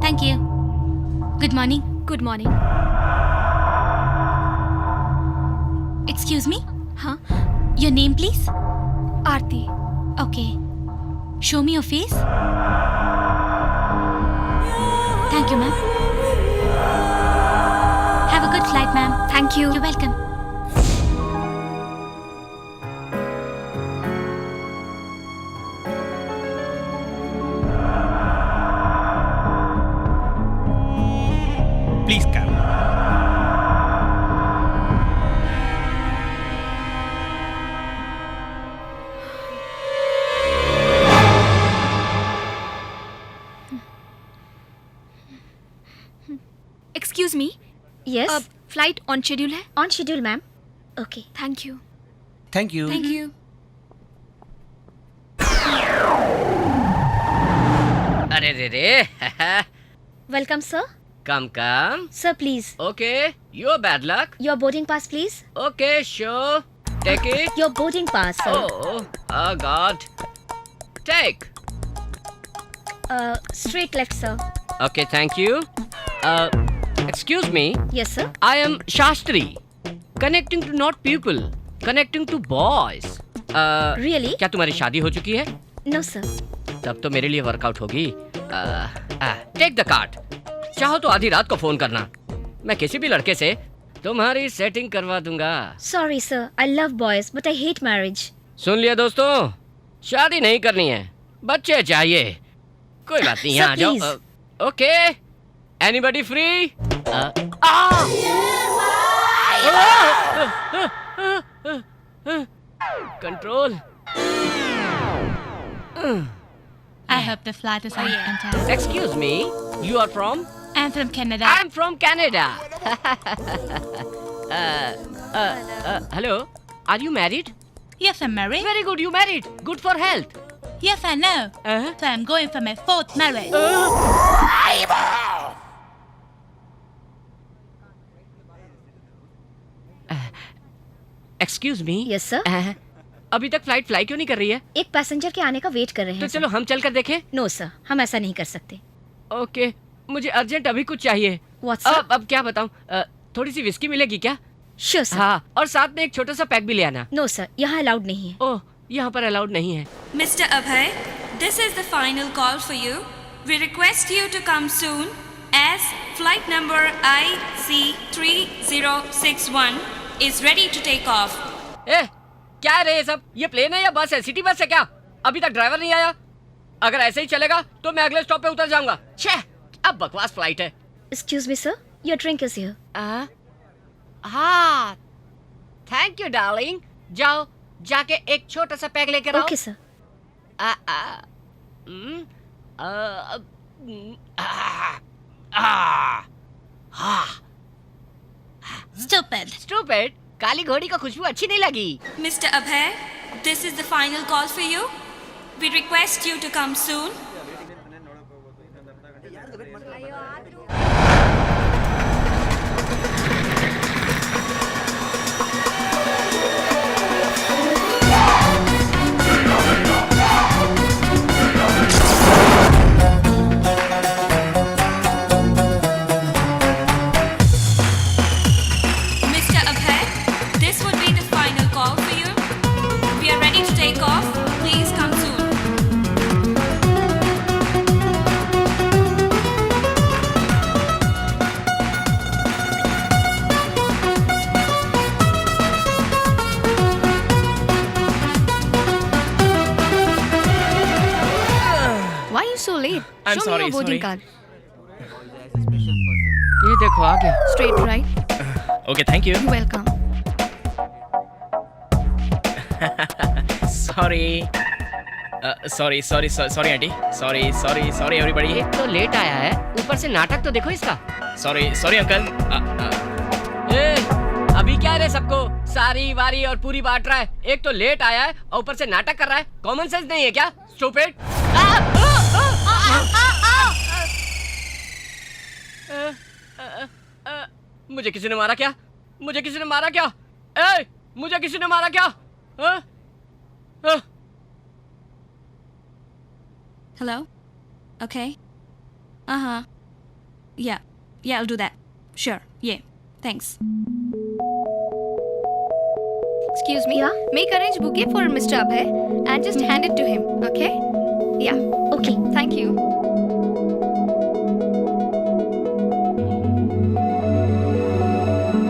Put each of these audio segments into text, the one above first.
Thank you. Good morning. Good morning. Excuse me? Huh? Your name, please? Aarti. Okay. Show me your face. Thank you, ma'am. Have a good flight, ma'am. Thank you. You're welcome. Please come. Excuse me. Yes. Flight on schedule है? On schedule, ma'am. Okay. Thank you. Thank you. Thank you. अरे रे रे Welcome, sir. Come come Sir, please. Okay your bad luck Your boarding pass, please. Okay sure take it Your boarding pass, sir. Oh God take Straight left, sir. Okay thank you excuse me Yes, sir. I am Shastri connecting to not people connecting to boys Really? क्या तुम्हारी शादी हो चुकी है No, sir. तब तो मेरे लिए वर्कआउट होगी टेक द कार्ड चाहो तो आधी रात को फोन करना मैं किसी भी लड़के से तुम्हारी सेटिंग करवा दूंगा Sorry, sir. I love boys, but I hate marriage. सुन लिया दोस्तों शादी नहीं करनी है बच्चे चाहिए कोई बात नहीं Sir, यहाँ आ जाओ please. Okay anybody free control I hope the flight is on time. Excuse me you are from I'm from Canada. I'm from Canada. Hello. Are you married? Yes, I'm married. Very good. You married. Good for health. Yes, I know. Uh-huh. So I'm going for my 4th marriage. Excuse me. Yes, sir. अभी तक flight fly क्यों नहीं कर रही है? एक passenger के आने का वेट कर रहे तो हैं. चलो हम चल कर देखें. No, sir. हम ऐसा नहीं कर सकते. ओके. मुझे अर्जेंट अभी कुछ चाहिए. What, sir? अब क्या बताऊं? थोड़ी सी विस्की मिलेगी क्या? Sure, sir. हाँ. और साथ में एक छोटा सा पैक भी ले आना. No, sir. यहाँ अलाउड नहीं है. ओह, यहाँ पर अलाउड नहीं है. Mr. Abhay, this is the final call for you. We request you to come soon as flight number IC3061 is ready to take off. ए, क्या है रे ये सब? ये प्लेन है या बस है? सिटी बस है क्या? अभी तक ड्राइवर नहीं आया. अगर ऐसे ही चलेगा तो मैं अगले स्टॉप पे उतर जाऊंगा. छे, अब बकवास फ्लाइट है. Excuse me, sir. Your drink is here. हाँ, थैंक यू डार्लिंग. जाओ, जाके एक छोटा सा पैक लेकर आओ. Okay, sir. आ, आ, Stupid. Stupid. काली घोड़ी का खुशबू अच्छी नहीं लगी. Mr. Abhay, this is the final call for you. We request you to come soon. Mr. Abhay, this would be the final call for you. We are ready to take off. Please come soon. Why are you so late? I'm Show sorry, me your boarding sorry. card. ये देखो आ गया. Straight right. Okay, thank you. You're welcome. Sorry. Sorry, auntie. Sorry, everybody. एक तो late आया है, ऊपर से नाटक तो देखो इसका. Sorry, uncle. ए, अभी क्या रे सबको सारी वारी और पूरी बांट रहा है. एक तो लेट आया है और ऊपर से नाटक कर रहा है. कॉमन सेंस नहीं है क्या? स्टूपिड. मुझे किसी ने मारा क्या? मुझे किसी ने मारा क्या? ए, मुझे किसी ने मारा क्या? Hello? Okay. Uh-huh. Yeah, I'll do that. Sure, yeah, thanks. Excuse me. Yeah? Make arrange bouquet for Mr. Abhay and just hand it to him, okay? Yeah, Okay. thank you.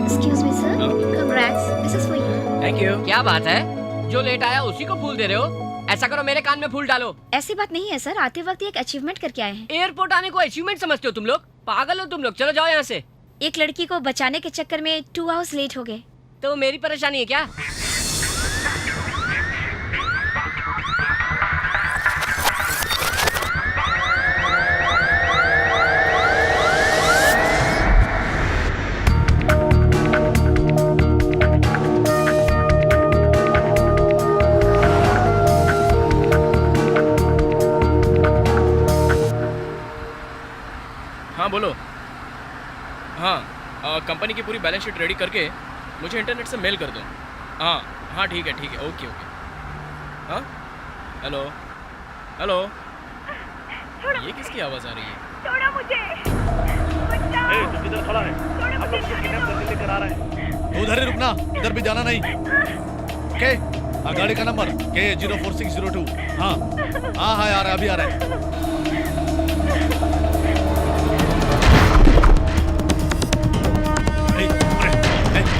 Excuse me, sir. Oh. Congrats. This is for you. Thank you. क्या बात है, जो late आया उसी को फूल दे रहे हो? ऐसा करो, मेरे कान में फूल डालो. ऐसी बात नहीं है सर, आते वक्त एक अचीवमेंट करके आए हैं. एयरपोर्ट आने को अचीवमेंट समझते हो तुम लोग? पागल हो तुम लोग, चलो जाओ यहाँ से. एक लड़की को बचाने के चक्कर में 2 आवर्स लेट हो गए. तो मेरी परेशानी है क्या? हाँ बोलो. हाँ, कंपनी की पूरी बैलेंस शीट रेडी करके मुझे इंटरनेट से मेल कर दो. हाँ ठीक है, ओके. हाँ, हेलो. ये किसकी आवाज़ आ रही है? तू किधर खड़ा है? हम लोग को किडनैप करके लेकर आ रहा है. तू उधर ही रुकना, इधर भी जाना नहीं. ओके? गाड़ी का नंबर K04602. हाँ आ रहा है, अभी आ रहा है.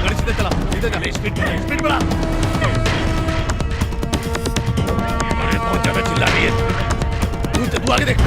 गाड़ी सीधे चला. स्पीड बढ़ा. अरे बहुत ज्यादा चिल्ला रही है. तू आगे देख.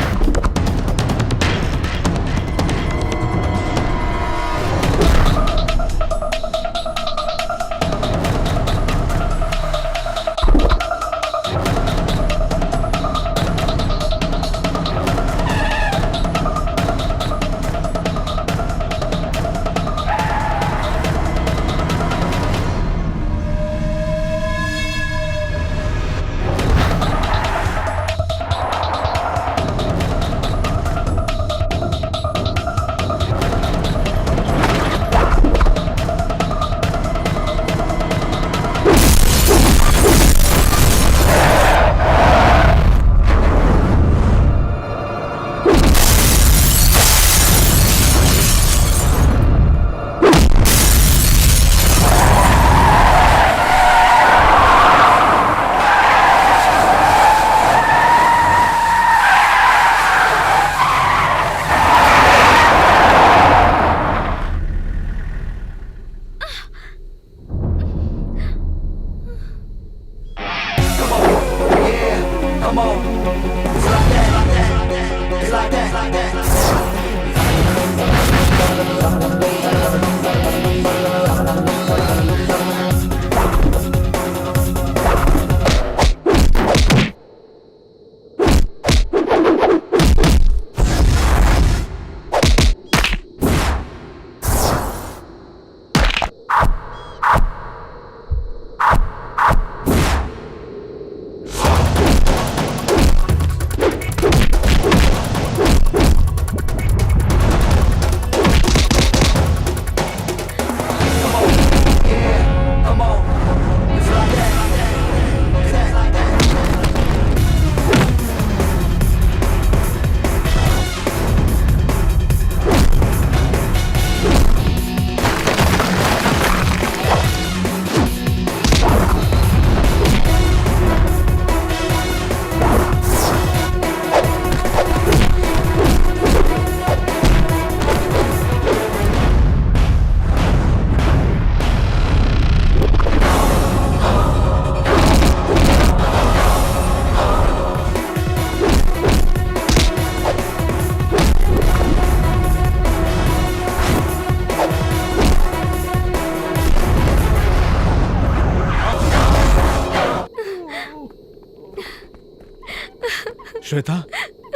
श्वेता,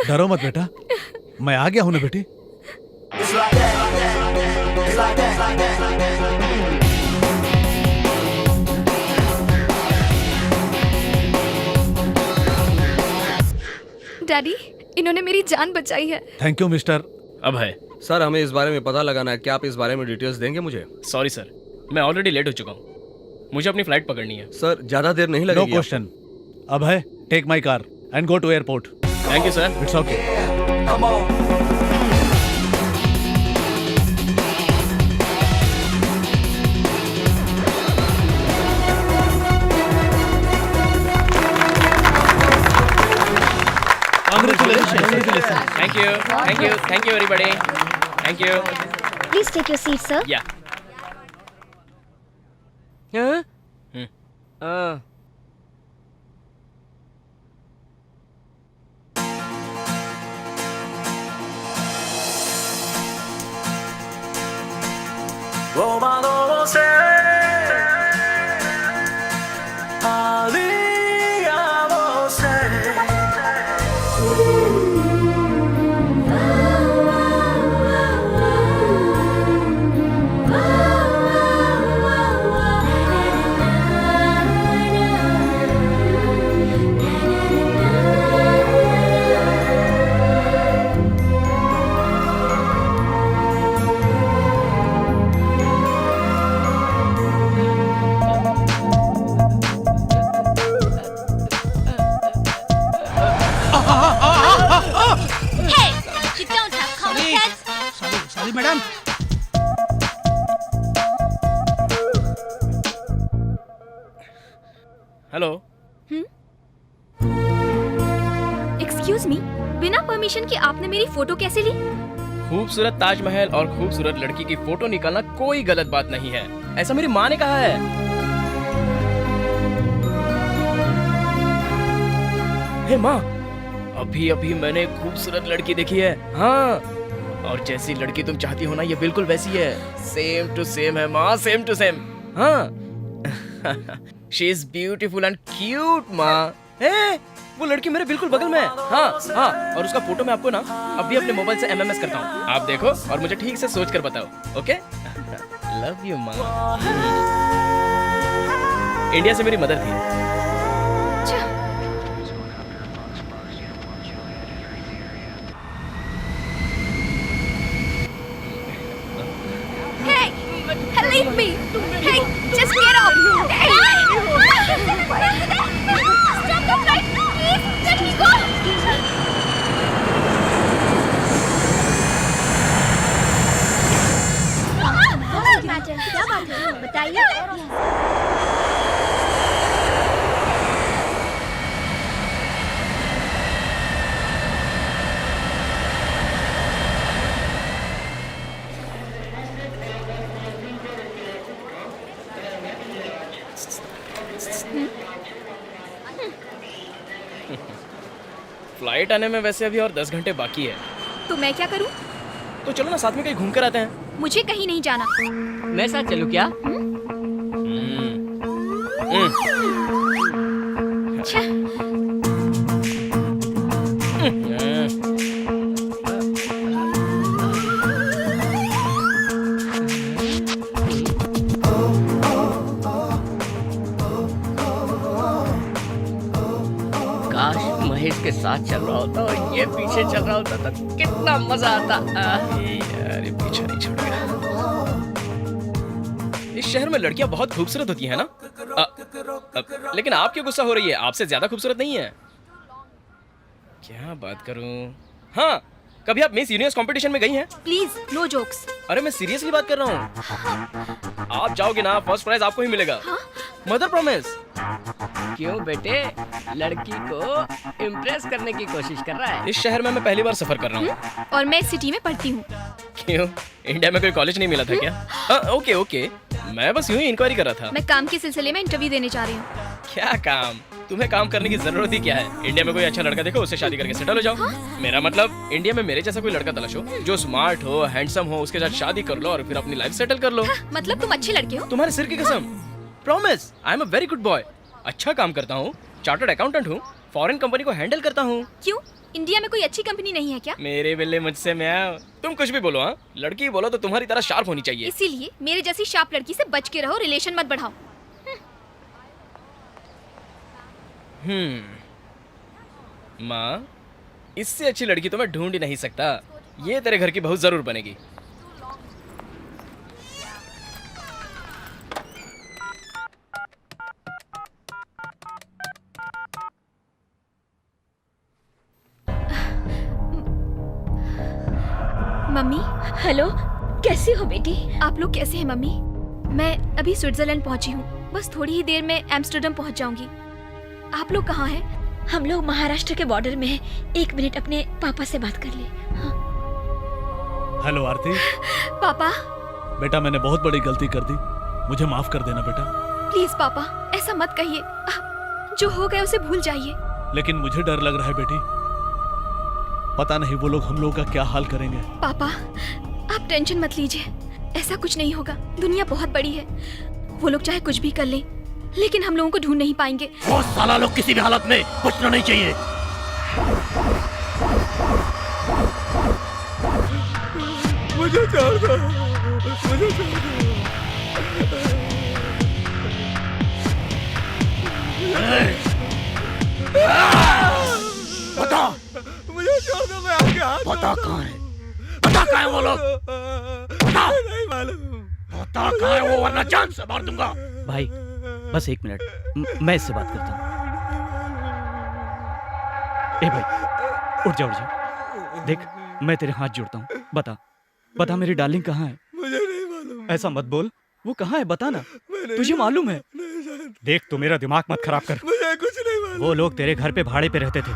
डरो मत बेटा, मैं आ गया हूं ना बेटी. डैडी, इन्होंने मेरी जान बचाई है. Thank you mister. अब है. सर, हमें इस बारे में पता लगाना है. क्या आप इस बारे में डिटेल्स देंगे मुझे? सॉरी सर, मैं ऑलरेडी लेट हो चुका हूँ. मुझे अपनी फ्लाइट पकड़नी है. सर, ज्यादा देर नहीं नो लगेगी. क्वेश्चन. अब है, take my car and go to airport. Thank you sir. It's okay. Thank you everybody, thank you. Please take your seat, sir. या Hey, you don't have common sense. Sorry madam. Hello. Excuse me, बिना permission के आपने मेरी photo कैसे ली? खूबसूरत ताजमहल और खूबसूरत लड़की की फोटो निकालना कोई गलत बात नहीं है, ऐसा मेरी माँ ने कहा है। हे माँ, अभी अभी मैंने एक खूबसूरत लड़की देखी है। हाँ, और जैसी लड़की तुम चाहती हो ना, ये बिल्कुल वैसी है। सेम टू सेम है माँ, सेम टू सेम। हाँ she is beautiful and cute माँ। वो लड़की मेरे बिल्कुल बगल में है। हाँ हाँ, और उसका फोटो मैं आपको ना अभी अपने मोबाइल से MMS करता हूँ, आप देखो और मुझे ठीक से सोच कर बताओ। ओके, लव यू माँ। इंडिया से मेरी मदर थी। Leave me! Hey, just get off! Hey! Stop the flight! Please, let me go! क्या बात है? बताइए। फ्लाइट आने में वैसे अभी और 10 घंटे बाकी है। तो मैं क्या करूं? तो चलो ना साथ में कहीं घूम कर आते हैं। मुझे कहीं नहीं जाना। मैं साथ चलूं क्या? काश महेश के साथ चल रहा होता और ये पीछे चल रहा होता तो कितना मजा आता। यार ये पीछा नहीं छोड़ेगा। इस शहर में लड़कियां बहुत खूबसूरत होती हैं ना? लेकिन आप क्यों गुस्सा हो रही है? आपसे ज्यादा खूबसूरत नहीं है। क्या बात करूं? हाँ, कभी आप मिस यूनिवर्स कंपटीशन में गई हैं? Please, no jokes. अरे मैं सीरियसली बात कर रहा हूँ। आप जाओगे ना, फर्स्ट प्राइज आपको ही मिलेगा। Mother promise. क्यों बेटे, लड़की को इम्प्रेस करने की कोशिश कर रहा है? इस शहर में मैं पहली बार सफर कर रहा हूँ। और मैं इस सिटी में पढ़ती हूँ। क्यों, इंडिया में कोई कॉलेज नहीं मिला था क्या? ओके ओके, मैं बस यूं ही इंक्वायरी कर रहा था। मैं काम के सिलसिले में इंटरव्यू देने जा रही हूँ। क्या काम? तुम्हें काम करने की जरूरत ही क्या है? इंडिया में कोई अच्छा लड़का देखो, उससे शादी करके सेटल हो जाओ। मेरा मतलब इंडिया में मेरे जैसा कोई लड़का तलाशो जो स्मार्ट हो, हैंडसम हो, उसके साथ शादी कर लो और फिर अपनी लाइफ सेटल कर लो। मतलब तुम अच्छे लड़के हो? तुम्हारे सिर की कसम। Promise, I am a very good boy. अच्छा काम करता हूँ, चार्टर्ड अकाउंटेंट हूँ, फॉरेन कंपनी को हैंडल करता हूँ। क्यों, इंडिया में कोई अच्छी कंपनी नहीं है क्या? मेरे बिल्ले मुझसे मैं, तुम कुछ भी बोलो। हाँ, लड़की बोलो तो तुम्हारी तरह शार्प होनी चाहिए। इसीलिए मेरे जैसी शार्प लड़की से बच के रहो, रिलेशन मत बढ़ाओ। माँ, इससे अच्छी लड़की तो मैं ढूंढ ही नहीं सकता। ये तेरे घर की बहू जरूर बनेगी। मम्मी। हेलो, कैसी हो बेटी? आप लोग कैसे हैं मम्मी? मैं अभी स्विट्जरलैंड पहुंची हूँ, बस थोड़ी ही देर में एम्स्टर्डम पहुंच जाऊंगी। आप लोग कहाँ हैं? हम लोग महाराष्ट्र के बॉर्डर में हैं। 1 मिनट अपने पापा से बात कर ले। हाँ। हेलो आरती। पापा बेटा मैंने बहुत बड़ी गलती कर दी, मुझे माफ कर देना बेटा। प्लीज पापा ऐसा मत कहिए, जो हो गया उसे भूल जाइए। लेकिन मुझे डर लग रहा है बेटी, पता नहीं वो लोग हम लोगों का क्या हाल करेंगे। पापा आप टेंशन मत लीजिए, ऐसा कुछ नहीं होगा। दुनिया बहुत बड़ी है, वो लोग चाहे कुछ भी कर लें, लेकिन हम लोगों को ढूंढ नहीं पाएंगे। वो साला लोग किसी भी हालत में बचना नहीं चाहिए। मुझे छोड़ दो, मुझे छोड़ दो। बता, मुझे छोड़ दो, मैं आपके हाथ। बता कहाँ है, बता कहाँ है वो लोग, बता, नहीं मालूम। बता कहाँ है वो, वरना जान से मार दूंगा। भाई बस 1 मिनट, मैं इससे बात करता हूँ। ए भाई उठ जा। देख मैं तेरे हाथ जोड़ता हूँ, बता बता मेरी डार्लिंग कहाँ है। मुझे नहीं मालूम। ऐसा मत बोल, वो कहाँ है बता ना, तुझे मालूम है। देख तू मेरा दिमाग मत खराब कर, मुझे कुछ नहीं मालूम। वो लोग तेरे घर पे भाड़े पे रहते थे।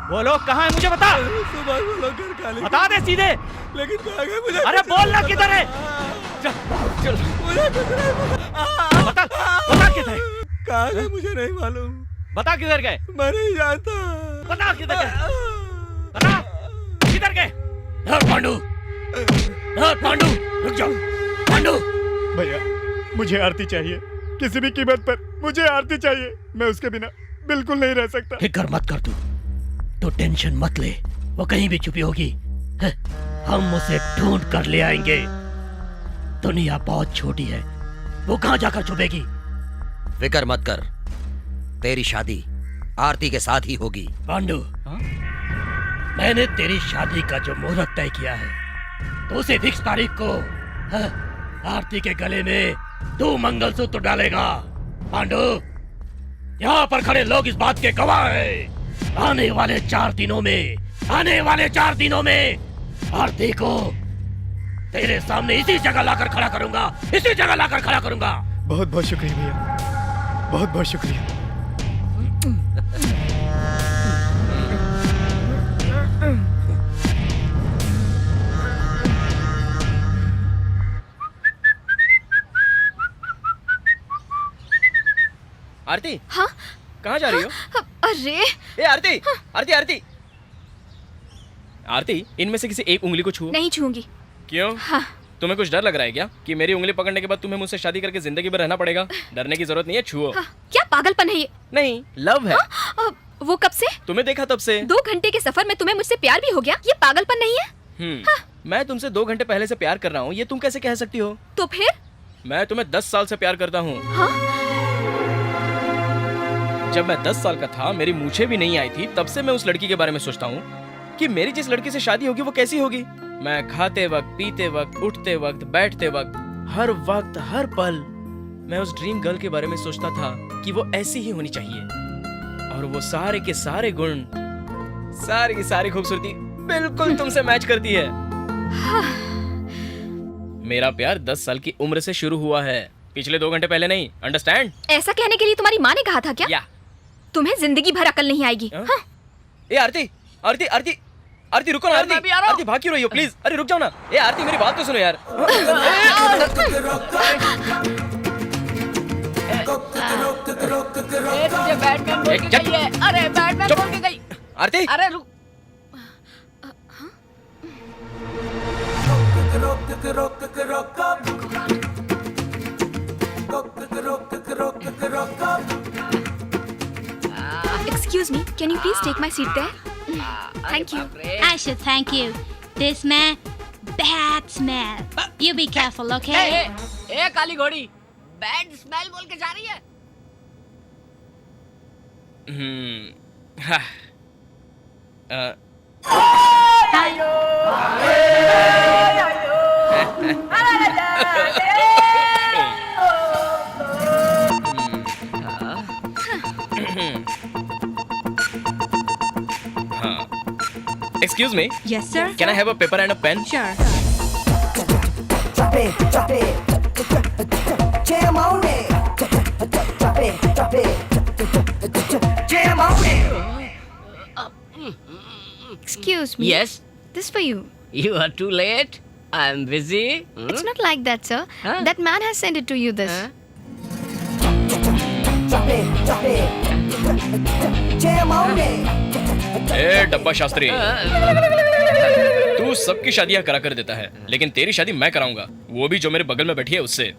वो लोग कहाँ है मुझे बता, सुबह वो लोग घर खाली, बता दे सीधे। लेकिन कहाँ गए मुझे। अरे बोल ना किधर है, चल चल मुझे कुछ नहीं मालूम। बता बता किधर है, कहाँ गए मुझे नहीं मालूम। बता किधर गए, मैं नहीं जानता। बता किधर गए, बता किधर गए। पांडू, पांडू रुक जाओ, पांडू। भैया मुझे आरती चाहिए, किसी भी कीमत पर मुझे आरती चाहिए। मैं उसके बिना बिल्कुल नहीं रह सकता। फिक्र मत कर तू टेंशन मत ले, वो कहीं भी छुपी होगी, हम उसे ढूंढ कर ले आएंगे। दुनिया बहुत छोटी है, वो कहाँ जाकर छुपेगी। फिक्र मत कर, तेरी शादी आरती के साथ ही होगी। पांडू, मैंने तेरी शादी का जो मुहूर्त तय किया है, तो उसे फिक्स तारीख को आरती के गले में तू मंगलसूत्र डालेगा। पांडू, यहाँ पर खड़े लोग इस बात के गवाह हैं। आने वाले 4 दिनों में आरती को तेरे सामने इसी जगह लाकर खड़ा करूंगा। बहुत बहुत शुक्रिया भैया, बहुत बहुत शुक्रिया। आरती, हाँ कहाँ जा रही हो? अरे ए आरती, आरती, आरती, इनमें से किसी एक उंगली को छुओ। नहीं छूंगी। क्यों? हाँ। तुम्हें कुछ डर लग रहा है क्या कि मेरी उंगली पकड़ने के बाद तुम्हें मुझसे शादी करके जिंदगी भर रहना पड़ेगा? डरने की जरूरत नहीं है, छुओ। हाँ, क्या पागलपन है ये? नहीं, लव है। वो कब से? तुम्हें देखा तब से। 2 घंटे के सफर में तुम्हें मुझसे प्यार भी हो गया? ये पागलपन नहीं है? मैं तुमसे 2 घंटे पहले से प्यार कर रहा हूँ, ये तुम कैसे कह सकती हो? तो फिर? मैं तुम्हें 10 साल से प्यार करता हूँ। जब मैं 10 साल का था, मेरी मूछें भी नहीं आई थी, तब से मैं उस लड़की के बारे में सोचता हूँ कि मेरी जिस लड़की से शादी होगी वो कैसी होगी। मैं खाते वक्त, पीते वक्त, उठते वक्त, बैठते वक्त, हर वक्त, हर पल मैं उस ड्रीम गर्ल के बारे में सोचता था कि वो ऐसी ही होनी चाहिए, और वो सारे के सारे गुण, सारी की सारी खूबसूरती बिल्कुल तुमसे मैच करती है। मेरा प्यार 10 साल की उम्र से शुरू हुआ है, पिछले 2 घंटे पहले नहीं। अंडरस्टैंड? ऐसा कहने के लिए तुम्हारी माँ ने कहा था क्या? या। तुम्हें जिंदगी भर अकल नहीं आएगी। हाँ? ए आरती, आरती, आरती, आरती रुको ना। आरती, आरती भाग क्यों रही हो? प्लीज, अरे रुक जाओ ना। ए आरती मेरी बात तो सुनो यार। तुझे बैटमैन बोल के गई है। अरे बैटमैन बोल के गई। आरती, अरे रुक। Excuse me, can you please take my seat there? Thank you. I should thank you. This man, bad smell. You be careful, okay? ए काली घोड़ी, बैड स्मेल बोल के जा रही है। Excuse me. Yes, sir. Can I have a paper and a pen? Sure. Chop it. Jam on it. Chop it. Jam on it. Excuse me. Yes. This for you. You are too late. I am busy. It's not like that, sir. Huh? That man has sent it to you. This. Drop it, drop it. Jam on it. ए डब्बा शास्त्री, तू सबकी शादियां करा कर देता है, लेकिन तेरी शादी मैं कराऊंगा, वो भी जो मेरे बगल में बैठी है उससे।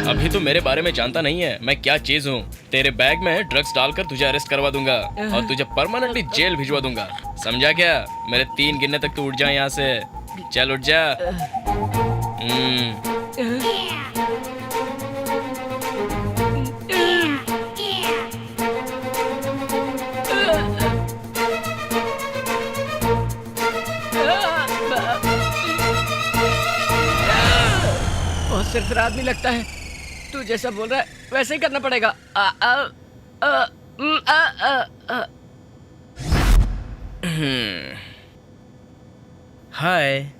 अभी तू मेरे बारे में जानता नहीं है मैं क्या चीज हूँ। तेरे बैग में ड्रग्स डालकर तुझे अरेस्ट करवा दूंगा और तुझे परमानेंटली जेल भिजवा दूंगा, समझा क्या? मेरे 3 गिनने तक तू उठ जा यहाँ से। चल उठ जा। बहुत सिरफिरा आदमी लगता है। तू जैसा बोल रहा है वैसे ही करना पड़ेगा। हाय।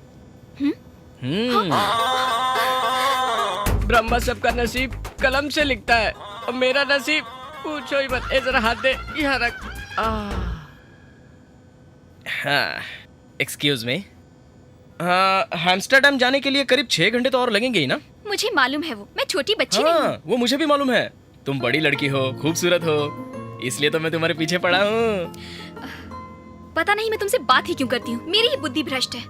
ब्रह्मा सबका नसीब कलम से लिखता है और मेरा नसीब पूछो ही मत। ए जरा हाथ दे, यहाँ रख। हाँ, एक्सक्यूज मी। एम्स्टर्डम जाने के लिए करीब 6 घंटे तो और लगेंगे ही ना? मुझे मालूम है वो। मैं छोटी बच्ची हाँ, नहीं हूँ। वो मुझे भी मालूम है। तुम बड़ी लड़की हो, खूबसूरत हो, इसलिए तो मैं तुम्हारे पीछे पड़ा हूँ। पता नहीं मैं तुमसे बात ही क्यों करती हूँ। मेरी ही बुद्धि भ्रष्ट है।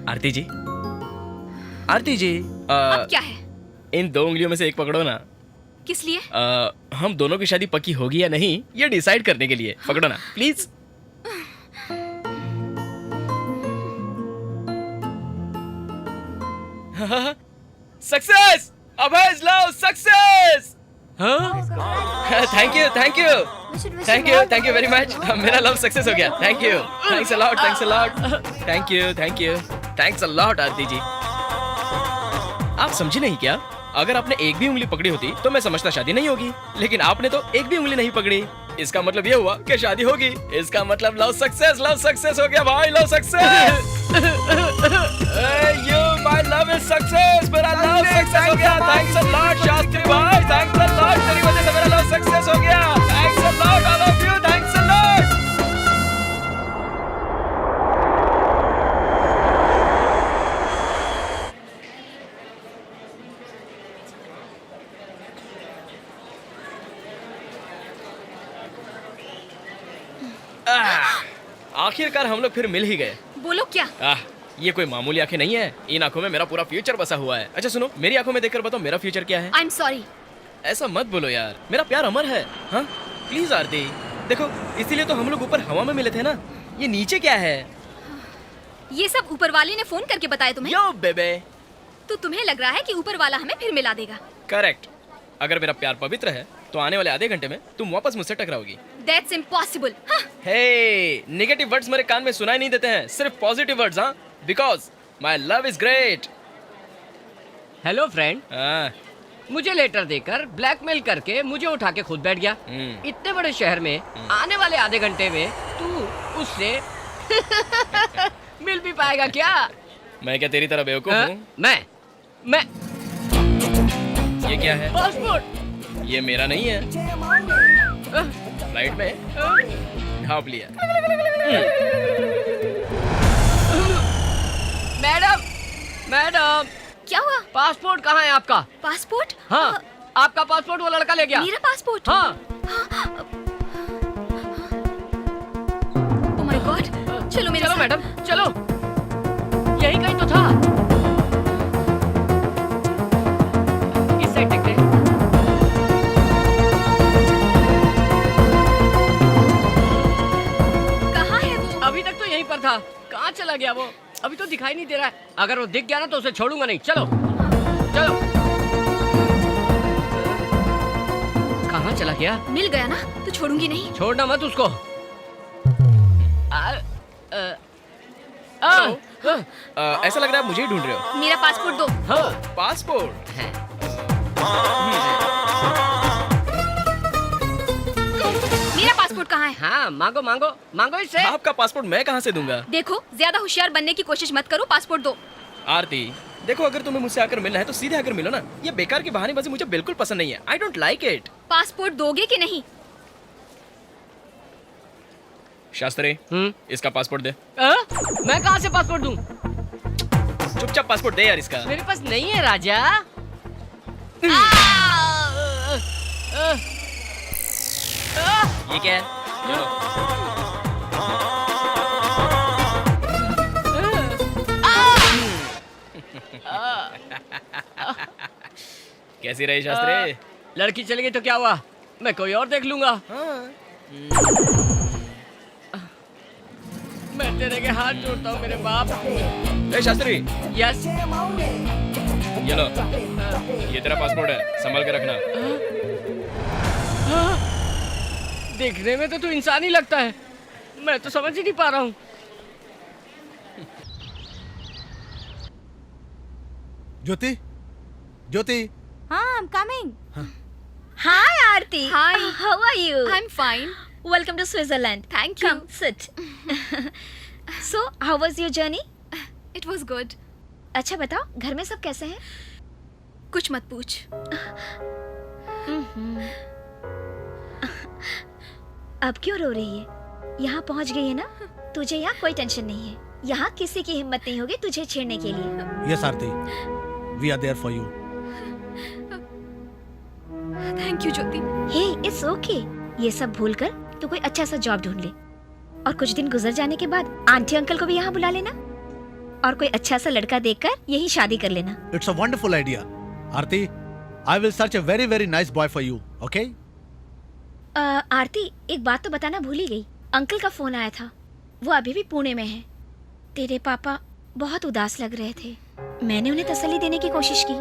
आरती जी, आरती जी, अब क्या है? इन 2 उंगलियों में से एक पकड़ो ना। किस लिए? हम दोनों की शादी पक्की होगी या नहीं ये डिसाइड करने के लिए। पकड़ो ना प्लीज। सक्सेस! अभय's love success! Thank you, thank you, thank you, thank you very much. मेरा लव सक्सेस हो गया। Thank you, thanks a lot, thanks a lot, thank you, thank you, thanks a lot Aarti ji. आप समझी नहीं क्या? अगर आपने एक भी उंगली पकड़ी होती तो मैं समझता शादी नहीं होगी, लेकिन आपने तो एक भी उंगली नहीं पकड़ी। इसका मतलब ये हुआ कि शादी होगी। इसका मतलब लव सक्सेस हो गया भाई, love success. You, my love is success, मेरा लव सक्सेस हो गया। थैंक्स अ लॉट शास्त्री भाई, थैंक्स अ लॉट, तेरी वजह से मेरा लव सक्सेस हो गया। Thanks a lot, I love you, thanks a lot. आखिरकार हम लोग फिर मिल ही गए। बोलो क्या? ये कोई मामूली आंखें नहीं है, इन आंखों में मेरा पूरा फ्यूचर बसा हुआ है। अच्छा सुनो, मेरी आंखों में देखकर बताओ मेरा फ्यूचर क्या है? I am sorry. ऐसा मत बोलो यार, मेरा प्यार अमर है। हाँ प्लीज आरती, देखो इसीलिए तो हम लोग ऊपर हवा में मिले थे ना। ये नीचे क्या है? ये सब ऊपर वाले ने फोन करके बताया तुम्हें? यो बेबे। तो तुम्हें लग रहा है कि ऊपर वाला हमें फिर मिला देगा? करेक्ट। अगर मेरा प्यार पवित्र है तो आने वाले आधे घंटे में तुम वापस मुझसे टकराओगी। That's impossible. Hey, negative words मेरे कान में सुनाई नहीं देते हैं, सिर्फ पॉजिटिव वर्ड्स। हाँ, because my love is great. Hello friend. मुझे लेटर देकर ब्लैकमेल करके मुझे उठा के खुद बैठ गया। इतने बड़े शहर में आने वाले आधे घंटे में तू उससे मिल भी पाएगा क्या? मैं क्या तेरी तरह बेवकूफ हूँ? मैं ये क्या है? पासपोर्ट। ये मेरा नहीं है। फ्लाइट में ढांप लिया। Madam, madam. क्या हुआ? पासपोर्ट कहाँ है आपका? पासपोर्ट? हाँ, आपका पासपोर्ट वो लड़का ले गया। मेरा पासपोर्ट? हाँ। ओह माय गॉड, चलो मेरे साथ। मैडम, चलो। यही कहीं तो था। इस साइड देखते हैं। कहाँ है वो? अभी तक तो यहीं पर था। कहाँ चला गया वो? अभी तो दिखाई नहीं दे रहा है। अगर वो दिख गया ना तो उसे छोड़ूंगा नहीं। चलो चलो। कहाँ चला गया? मिल गया ना तो छोड़ूंगी नहीं। छोड़ना मत उसको। ऐसा लग रहा है मुझे ही ढूंढ रहे हो। मेरा पासपोर्ट दो। हाँ, पासपोर्ट है। मेरा पासपोर्ट कहाँ है? हाँ, मांगो मांगो मांगो इससे। आपका पासपोर्ट मैं कहाँ से दूंगा? देखो, ज्यादा होशियार बनने की कोशिश मत करो। पासपोर्ट दो। आरती देखो, अगर तुम्हें मुझसे आकर मिलना है तो सीधे आकर मिलो ना। ये बेकार की बहानेबाजी मुझे बिल्कुल पसंद नहीं है। I don't like it. Passport दोगे कि नहीं? शास्त्री, इसका पासपोर्ट दे। मैं कहाँ से पासपोर्ट दूं? चुपचाप पासपोर्ट दे यार इसका। मेरे पास नहीं है राजा। ये क्या है? कैसी रही शास्त्री? लड़की चली गई तो क्या हुआ? मैं कोई और देख लूंगा। मैं तेरे के हाथ जोड़ता हूँ मेरे बाप। ए शास्त्री। यस। ये लो, ये तेरा पासपोर्ट है, संभाल के रखना। देखने में तो तू इंसान ही लगता है, मैं तो समझ ही नहीं पा रहा हूँ। ज्योति, ज्योति। हाँ, I'm coming. Hi, Aarti. Hi. How are you? I'm fine. Welcome to Switzerland. Thank you. Come, sit. So, how was your journey? It was good. अच्छा बताओ, घर में सब कैसे हैं? कुछ मत पूछ। अब क्यों रो रही है? यहाँ पहुँच गई है ना? तुझे यहाँ कोई टेंशन नहीं है। यहाँ किसी की हिम्मत नहीं होगी तुझे छेड़ने के लिए। Yes, Aarti. We are there for you. Thank you Jyoti. Hey, it's okay. ये सब भूलकर तू कोई अच्छा सा जॉब ढूंढ ले और कुछ दिन गुजर जाने के बाद आंटी अंकल को भी यहाँ बुला लेना और कोई अच्छा सा लड़का देखकर यही शादी कर लेना। It's a wonderful idea. Aarti, I will search a very very nice boy for you. Okay? आरती, एक बात तो बताना भूल ही गई। अंकल का फोन आया था, वो अभी भी पुणे में है। तेरे पापा बहुत उदास लग रहे थे। मैंने उन्हें तसल्ली देने की कोशिश की।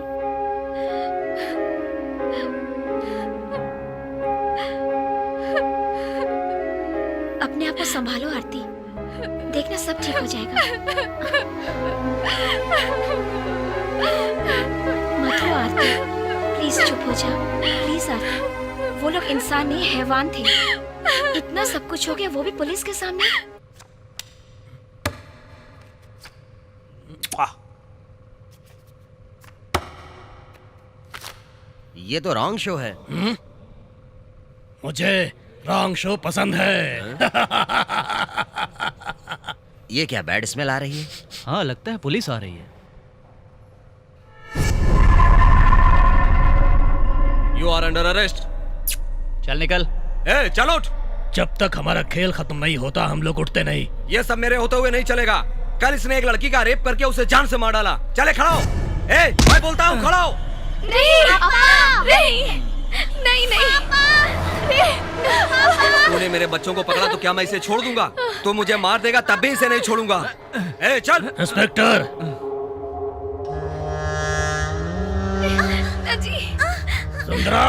अपने आप को संभालो आरती, देखना सब ठीक हो जाएगा। मत रो आरती, प्लीज चुप हो जा। प्लीज आरती, वो लोग इंसान नहीं हैवान थे। इतना सब कुछ हो गया वो भी पुलिस के सामने। ये तो रॉन्ग शो है। मुझे रॉन्ग शो पसंद है। ये क्या बैड स्मेल आ रही है? हाँ, लगता है पुलिस आ रही है। You are under arrest. चल निकल। ए, चल उठ। जब तक हमारा खेल खत्म नहीं होता हम लोग उठते नहीं। ये सब मेरे होते हुए नहीं चलेगा। कल इसने एक लड़की का रेप करके उसे जान से मार डाला। चले खड़ा हो। ए, मैं बोलता हूँ खड़ा हो। नहीं पापा, नहीं नहीं नहीं। तूने मेरे बच्चों को पकड़ा तो क्या मैं इसे छोड़ दूंगा? तू मुझे मार देगा तब भी इसे नहीं छोड़ूंगा। ए, चल। इंस्पेक्टर। जी। सुंदरा।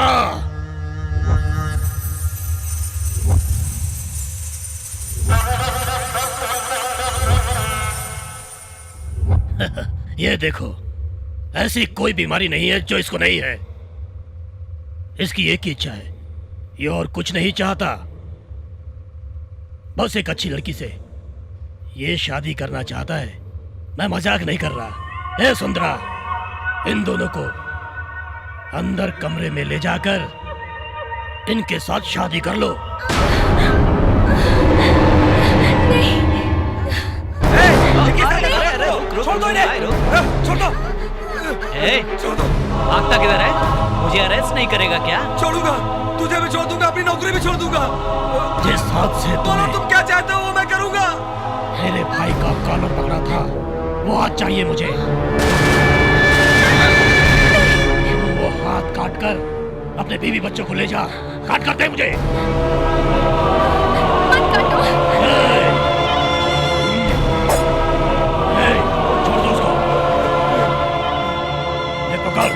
ये देखो, ऐसी कोई बीमारी नहीं है जो इसको नहीं है। इसकी एक ही इच्छा है, ये और कुछ नहीं चाहता, बस एक अच्छी लड़की से ये शादी करना चाहता है। मैं मजाक नहीं कर रहा। ए सुंदरा, इन दोनों को अंदर कमरे में ले जाकर इनके साथ शादी कर लो। छोड़ दो इन्हें। छोड़ दो। छोड़ दो। भागता किधर है? मुझे अरेस्ट नहीं करेगा क्या? छोड़ूंगा, तुझे भी छोड़ दूंगा, अपनी नौकरी भी छोड़ दूंगा। जिस हाथ से बोलो तुम क्या चाहते हो वो मैं करूंगा। मेरे भाई का कॉलर पकड़ा था, वो हाथ चाहिए मुझे। वो हाथ काट कर अपने बीवी बच्चों को ले जा। काट कर दे मुझे। छोड़ दो उसको। ले पकड़।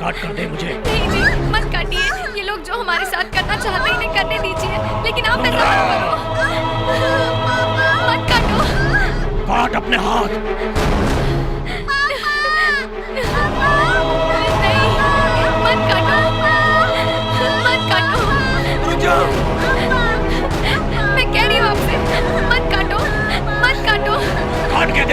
काट कर दे मुझे। नहीं जी, मत काटिए। ये लोग जो हमारे साथ करना चाहते हैं इन्हें करने दीजिए, लेकिन आप ऐसा मत करो। मत काटो। काट अपने हाथ। नहीं, मत काटो। मत काटो। रुक जाओ। मैं कह रही हूँ आपसे, मत काटो। मत काटो। काट के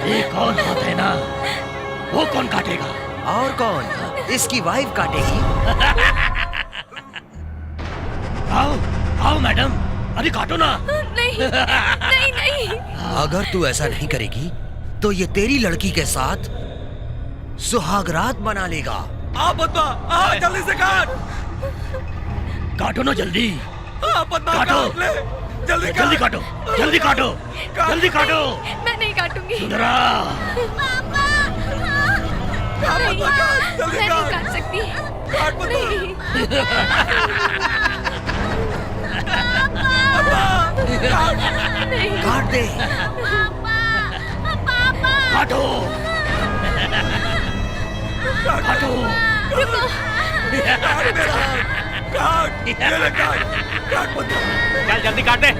ये कौन हाथ है ना, वो कौन काटेगा? और कौन? इसकी वाइफ काटेगी। आओ आओ मैडम, अरे काटो ना। नहीं नहीं नहीं। अगर तू ऐसा नहीं करेगी तो ये तेरी लड़की के साथ सुहागरात मना लेगा। आ पद्मा, आ जल्दी से काट। काटो ना जल्दी। पद्मा काटो। काट ले। जल्दी जल्दी काटो, जल्दी काटो, जल्दी काटो। मैं नहीं काटूंगी। सुंदरा, नहीं, मैं नहीं काट सकती। नहीं। नहीं। काट दे। काटो, काटो। रुको। चल जल्दी काट दे।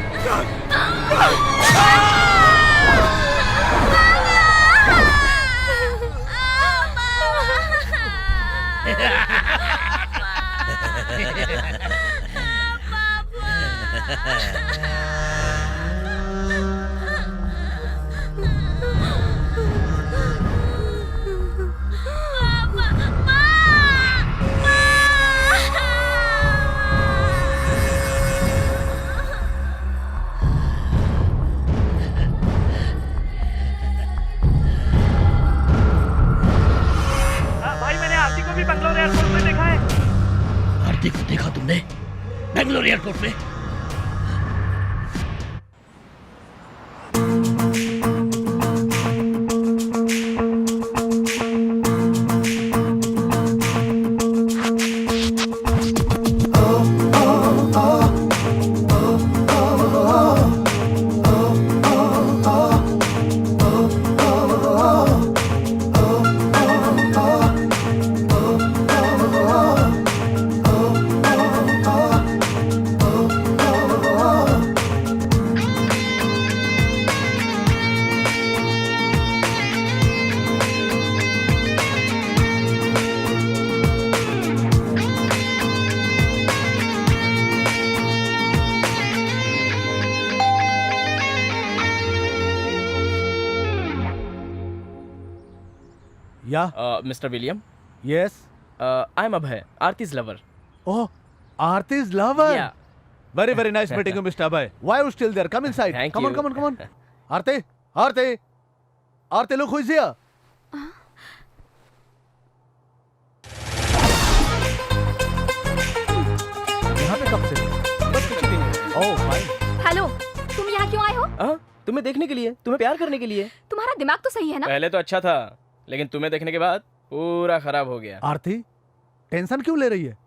भाई मैंने आरती को भी बंगलोर एयरपोर्ट में देखा है। आरती को देखा तुमने बेंगलोर एयरपोर्ट में? Yeah. Mr. William. Yes. I am Abhay, Arti's lover. Oh, Arti's lover. Yeah. Very nice meeting you, Mr. Abhay. Why are you still there? Come inside. Thank come you. on, come on, come on. Arti, look who is here. यहाँ पे कब से? बस कुछ ही दिन। Oh, fine. Hello, तुम यहाँ क्यों आए हो? तुम्हें देखने के लिए, तुम्हें प्यार करने के लिए। तुम्हारा दिमाग तो सही है ना? पहले तो अच्छा था, लेकिन तुम्हें देखने के बाद पूरा खराब हो गया। आरती, टेंशन क्यों ले रही है?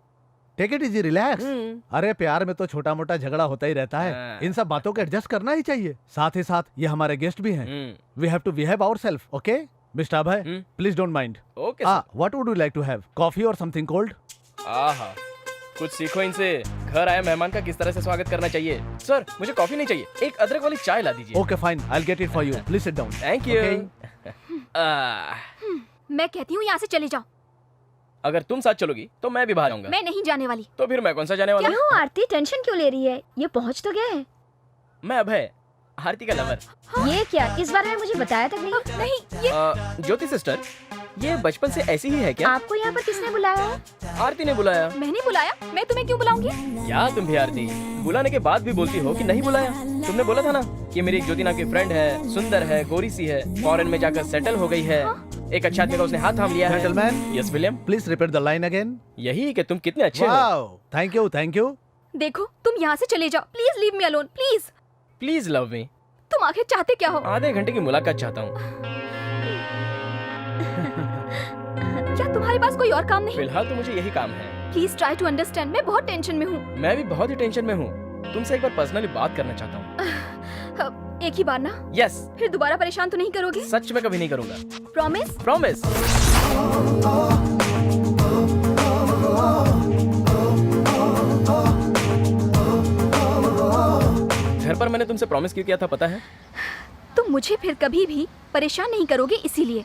Take it easy, relax. अरे प्यार में तो छोटा मोटा झगड़ा होता ही रहता है, इन सब बातों को एडजस्ट करना ही चाहिए। साथ ही साथ ये हमारे गेस्ट भी हैं। We have to behave ourselves, okay? Mister Abhay, please don't mind. Okay. What would you like to have? Coffee और समथिंग कोल्ड? आहा, कुछ सीखो इनसे। घर आए मेहमान का किस तरह से स्वागत करना चाहिए। सर, मुझे कॉफी नहीं चाहिए, एक अदरक वाली चाय ला दीजिए। Okay fine, I will get it for you. Please sit down. Thank you. मैं कहती हूँ यहाँ से चले जाओ। अगर तुम साथ चलोगी तो मैं भी बाहर आऊंगा। मैं नहीं जाने वाली। तो फिर मैं कौन सा जाने वाला हूँ? क्यों आरती टेंशन क्यों ले रही है? ये पहुँच तो गया है। मैं अभय, आरती का लवर। ये क्या? इस बारे में मुझे बताया तक नहीं। नहीं, ये ज्योति सिस्टर, ये बचपन से ऐसी ही है क्या? आपको यहाँ पर किसने बुलाया है? आरती ने बुलाया। मैंने बुलाया? मैं तुम्हें क्यों बुलाऊंगी? क्या तुम भी आरती, बुलाने के बाद भी बोलती हो कि नहीं बुलाया। तुमने बोला था ना कि मेरी एक ज्योति नाम की फ्रेंड है, सुंदर है, गोरी सी है, फॉरेन में जाकर सेटल हो गई है। एक अच्छा आदमी का उसने हाथ थाम लिया है। Gentleman, yes William, please repeat the line again. यही कि तुम कितने अच्छे हो। Wow, thank you, thank you. देखो, तुम यहाँ से चले जाओ। Please leave me alone, please. Please love me. तुम आखिर चाहते क्या हो? आधे घंटे की मुलाकात चाहता हूँ। क्या तुम्हारे पास कोई और काम नहीं? फिलहाल तो मुझे यही काम है। प्लीज ट्राई टू अंडरस्टैंड, मैं बहुत टेंशन में हूँ। मैं भी बहुत ही टेंशन में हूँ। तुमसे एक बार पर्सनली बात करना चाहता हूँ। एक ही बार ना? यस। फिर दोबारा परेशान तो नहीं करोगे? सच में कभी नहीं करूँगा। प्रॉमिस? प्रॉमिस। घर पर मैंने तुमसे प्रॉमिस क्यों किया था पता है? तुम मुझे फिर कभी भी परेशान नहीं करोगे इसीलिए।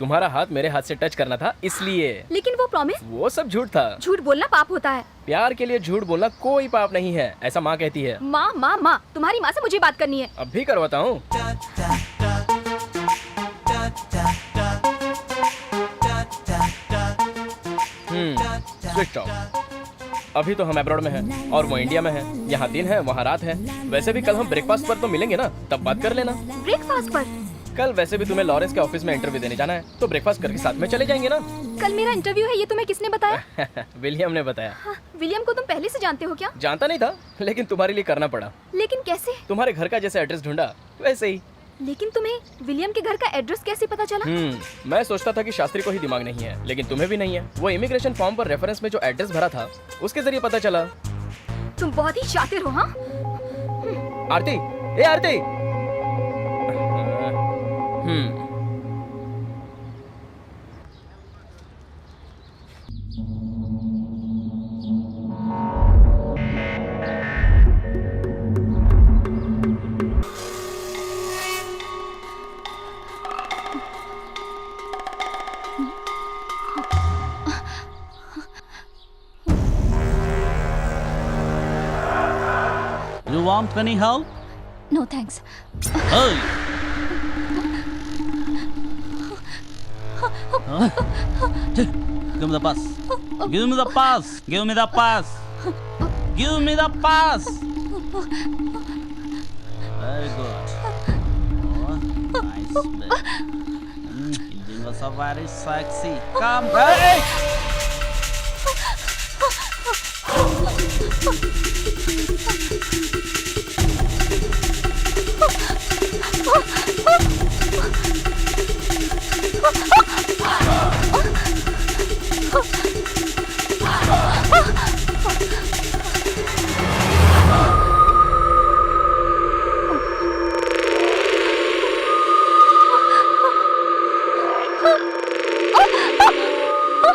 तुम्हारा हाथ मेरे हाथ से टच करना था इसलिए। लेकिन वो प्रॉमिस। वो सब झूठ था। झूठ बोलना पाप होता है। प्यार के लिए झूठ बोलना कोई पाप नहीं है, ऐसा माँ कहती है। माँ माँ माँ, तुम्हारी माँ से मुझे बात करनी है। अब भी करवाता हूँ। Switch off. अभी तो हम अब्रॉड में हैं और वो इंडिया में हैं। यहाँ दिन है, वहाँ रात है। वैसे भी कल हम ब्रेकफास्ट पर तो मिलेंगे ना, तब बात कर लेना। ब्रेकफास्ट पर? कल वैसे भी तुम्हें लॉरेंस के ऑफिस में इंटरव्यू देने जाना है, तो ब्रेकफास्ट करके साथ में चले जाएंगे ना। कल मेरा इंटरव्यू है, ये तुम्हें किसने बताया? विलियम ने बताया। हाँ, विलियम को तुम पहले से जानते हो क्या? जानता नहीं था, लेकिन तुम्हारे लिए करना पड़ा। लेकिन कैसे? तुम्हारे घर का जैसे एड्रेस ढूंढा वैसे ही। लेकिन तुम्हें विलियम के घर का एड्रेस कैसे पता चला? मैं सोचता था कि शास्त्री को ही दिमाग नहीं है, लेकिन तुम्हें भी नहीं है। वो इमिग्रेशन फॉर्म पर रेफरेंस में जो एड्रेस भरा था उसके जरिए पता चला। तुम बहुत ही शातिर हो। हाँ आरती, ए आरती। You want any help? No thanks. Hey! Give me the pass. Give me the pass. Give me the pass. Give me the pass. Very good. Oh, nice baby. It was so very sexy. Come, hey!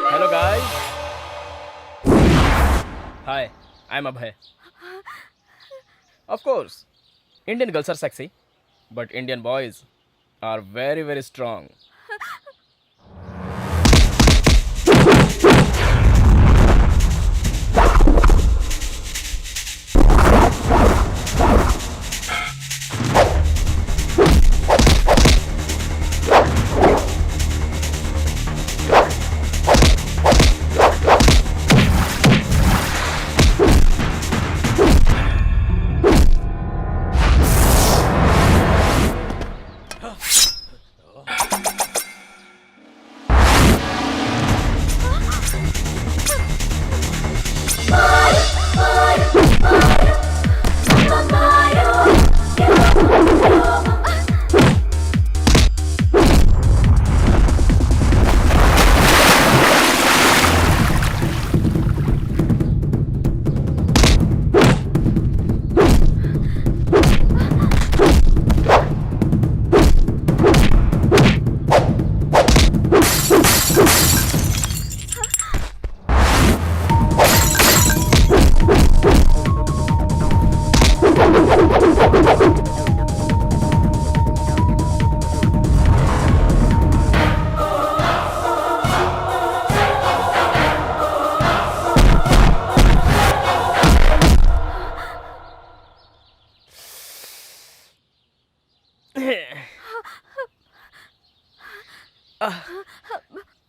Hello guys. Hi, I'm Abhay. Of course, Indian girls are sexy, but Indian boys are very, very strong.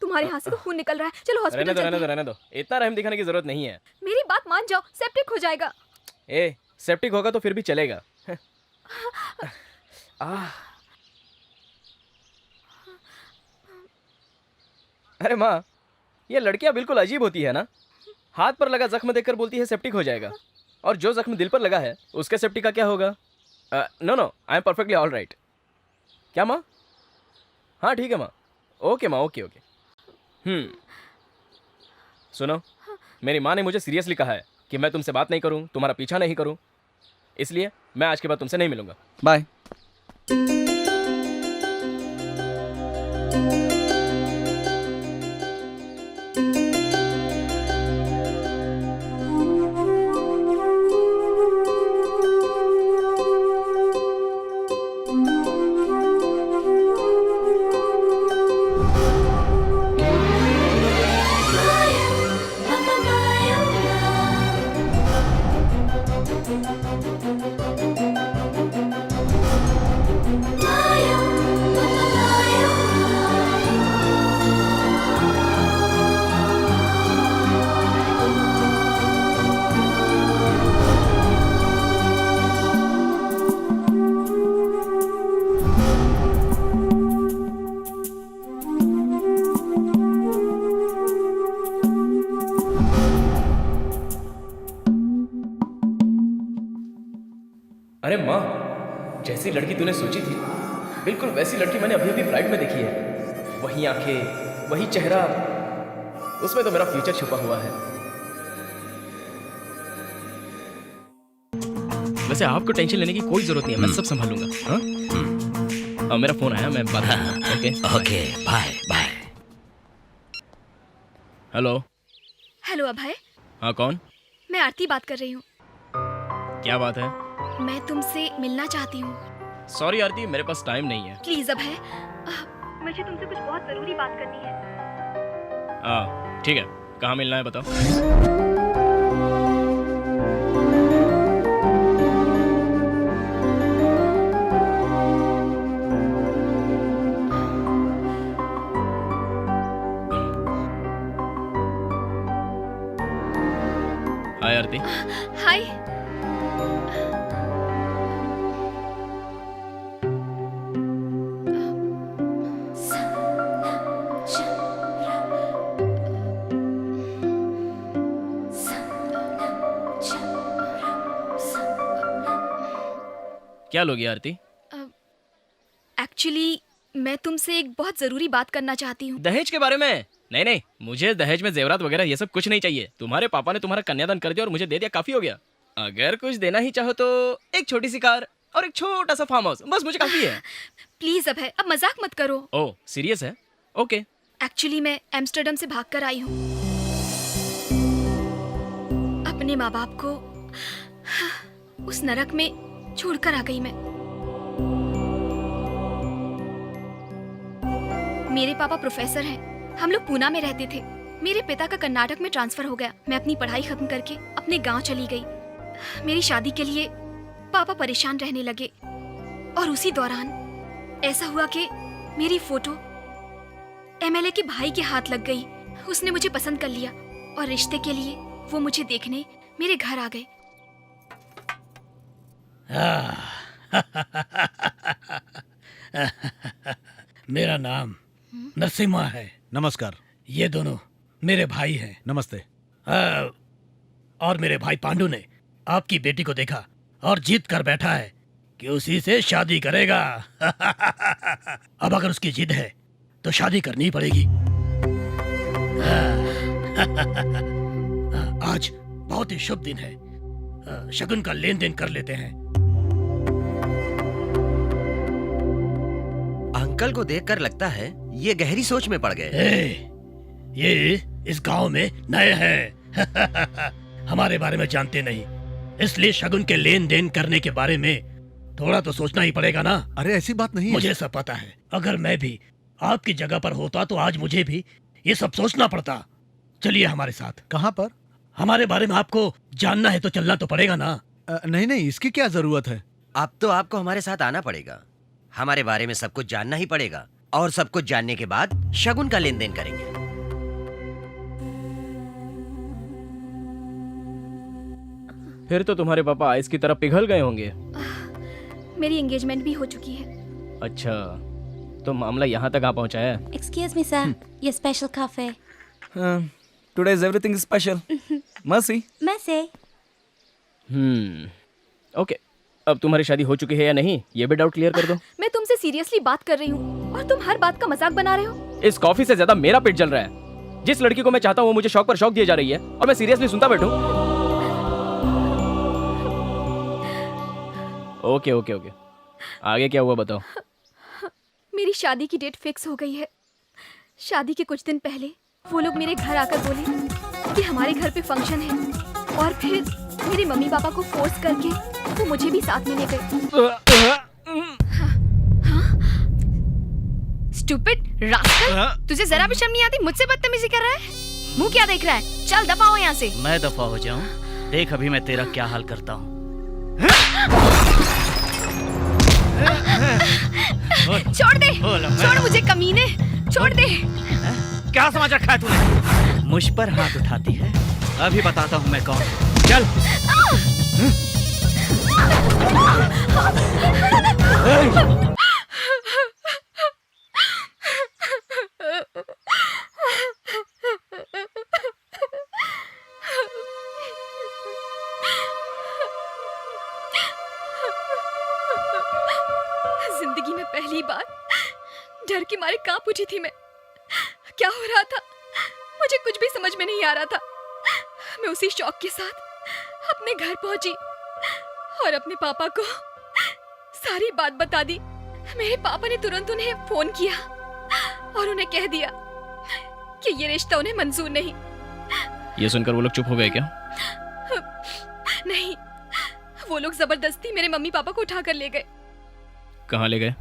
तुम्हारे हाथ से तो खून निकल रहा है। चलो hospital चलते हैं। रहने दो। इतना रहम दिखाने की जरूरत नहीं है। मेरी बात मान जाओ, सेप्टिक हो जाएगा। ए, सेप्टिक होगा तो फिर भी चलेगा। अरे माँ, ये लड़कियां बिल्कुल अजीब होती है ना। हाथ पर लगा जख्म देखकर बोलती है सेप्टिक हो जाएगा, और जो जख्म दिल पर लगा है उसके सेप्टिक का क्या होगा? No, I am perfectly all right. क्या माँ? हाँ ठीक है माँ। ओके माँ, ओके। सुनो, मेरी माँ ने मुझे सीरियसली कहा है कि मैं तुमसे बात नहीं करूँ, तुम्हारा पीछा नहीं करूँ, इसलिए मैं आज के बाद तुमसे नहीं मिलूंगा। बाय। अरे माँ, जैसी लड़की तूने सोची थी बिल्कुल वैसी लड़की मैंने अभी अभी फ्लाइट में देखी है। वही आंखें, वही चेहरा, उसमें तो मेरा फ्यूचर छुपा हुआ है। वैसे आपको टेंशन लेने की कोई जरूरत नहीं है, मैं सब संभालूंगा। हाँ? अब मेरा फोन आया, मैं बात करूंगा। Okay okay, bye bye. Hello. Hello Abhay. हाँ कौन? मैं आरती बात कर रही हूँ। क्या बात है? मैं तुमसे मिलना चाहती हूँ। सॉरी आरती, मेरे पास टाइम नहीं है। प्लीज अभय, मुझे तुमसे कुछ बहुत जरूरी बात करनी है। हाँ ठीक है, कहाँ मिलना है बताओ। हाय आरती। हाय। क्या लोगी आरती? एक्चुअली मैं तुमसे एक बहुत जरूरी बात करना चाहती हूँ। दहेज के बारे में? नहीं नहीं, मुझे दहेज में जेवरात वगैरह ये सब कुछ नहीं चाहिए। तुम्हारे पापा ने तुम्हारा कन्यादान कर दिया और मुझे दे दिया, काफी हो गया। अगर कुछ देना ही चाहो तो एक छोटी सी कार और एक छोटा सा फार्म हाउस, बस मुझे काफी है। प्लीज अभय, अब मजाक मत करो। ओह सीरियस है? ओके। एक्चुअली मैं एम्स्टर्डम से भागकर आई हूँ। अपने माँ बाप को उस नरक में छोड़कर आ गई मैं। मेरे पापा प्रोफेसर हैं। हम लोग पूना में रहते थे। मेरे पिता का कर्नाटक में ट्रांसफर हो गया। मैं अपनी पढ़ाई खत्म करके अपने गांव चली गई। मेरी शादी के लिए पापा परेशान रहने लगे और उसी दौरान ऐसा हुआ कि मेरी फोटो एमएलए के भाई के हाथ लग गई। उसने मुझे पसंद कर लिया और रिश्ते के लिए वो मुझे देखने मेरे घर आ गए। मेरा नाम नरसिम्हा है। नमस्कार। ये दोनों मेरे भाई हैं। नमस्ते। और मेरे भाई पांडु ने आपकी बेटी को देखा और जीत कर बैठा है कि उसी से शादी करेगा। अब अगर उसकी जिद है तो शादी करनी पड़ेगी। आज बहुत ही शुभ दिन है, शगुन का लेन देन कर लेते हैं। अंकल को देखकर लगता है ये गहरी सोच में पड़ गए। ये इस गांव में नए हैं। हमारे बारे में जानते नहीं, इसलिए शगुन के लेन देन करने के बारे में थोड़ा तो सोचना ही पड़ेगा ना। अरे ऐसी बात नहीं है। मुझे सब पता है। अगर मैं भी आपकी जगह पर होता तो आज मुझे भी ये सब सोचना पड़ता। चलिए हमारे साथ। कहाँ पर? हमारे बारे में आपको जानना है तो चलना तो पड़ेगा ना। नहीं नहीं, इसकी क्या जरूरत है। अब तो आपको हमारे साथ आना पड़ेगा। हमारे बारे में सब कुछ जानना ही पड़ेगा और सब कुछ जानने के बाद शगुन का लेन देन करेंगे। फिर तो तुम्हारे पापा आइस की तरह पिघल गए होंगे। मेरी एंगेजमेंट भी हो चुकी है। अच्छा, तो मामला यहाँ तक आ पहुँचा है। Excuse me, sir. Your special coffee. Today is everything special. Mercy. Mercy. Okay, अब तुम्हारी शादी हो चुकी है या नहीं, ये भी डाउट क्लियर कर दो। मैं तुमसे सीरियसली बात कर रही हूँ और तुम हर बात का मजाक बना रहे हो। इस कॉफी से ज्यादा मेरा पेट जल रहा है। जिस लड़की को मैं चाहता हूँ वो मुझे शौक पर शौक दिए जा रही है और मैं सीरियसली सुनता बैठूं। ओके ओके ओके, आगे क्या हुआ बताओ। मेरी शादी की डेट फिक्स हो गई है। शादी के कुछ दिन पहले वो लोग मेरे घर आकर बोले कि हमारे घर पे फंक्शन है और फिर मेरे मम्मी पापा को फोर्स करके वो मुझे भी साथ में ले गए। स्टूपिड रास्कल, तुझे जरा भी शर्म नहीं आती? मुझसे बदतमीजी कर रहा है। मुंह क्या देख रहा है? चल दफा हो यहाँ से। मैं दफा हो जाऊं? देख अभी मैं तेरा क्या हाल करता हूँ। छोड़ दे, छोड़ मुझे कमीने, छोड़ दे। क्या समझ रखा है तूने? मुझ पर हाथ उठाती है? अभी बताता हूँ मैं कौन हूँ। चल। मारे कांप उठी थी मैं। क्या हो रहा था मुझे कुछ भी समझ में नहीं आ रहा था। मैं उसी शौक के साथ अपने घर पहुंची और अपने पापा को सारी बात बता दी। मेरे पापा ने तुरंत उन्हें फोन किया और उन्हें कह दिया कि ये रिश्ता उन्हें मंजूर नहीं। ये सुनकर वो लोग चुप हो गए क्या? नहीं, वो लोग जबरदस्ती मेरे मम्मी पापा को उठा कर ले गए। कहाँ ले गए?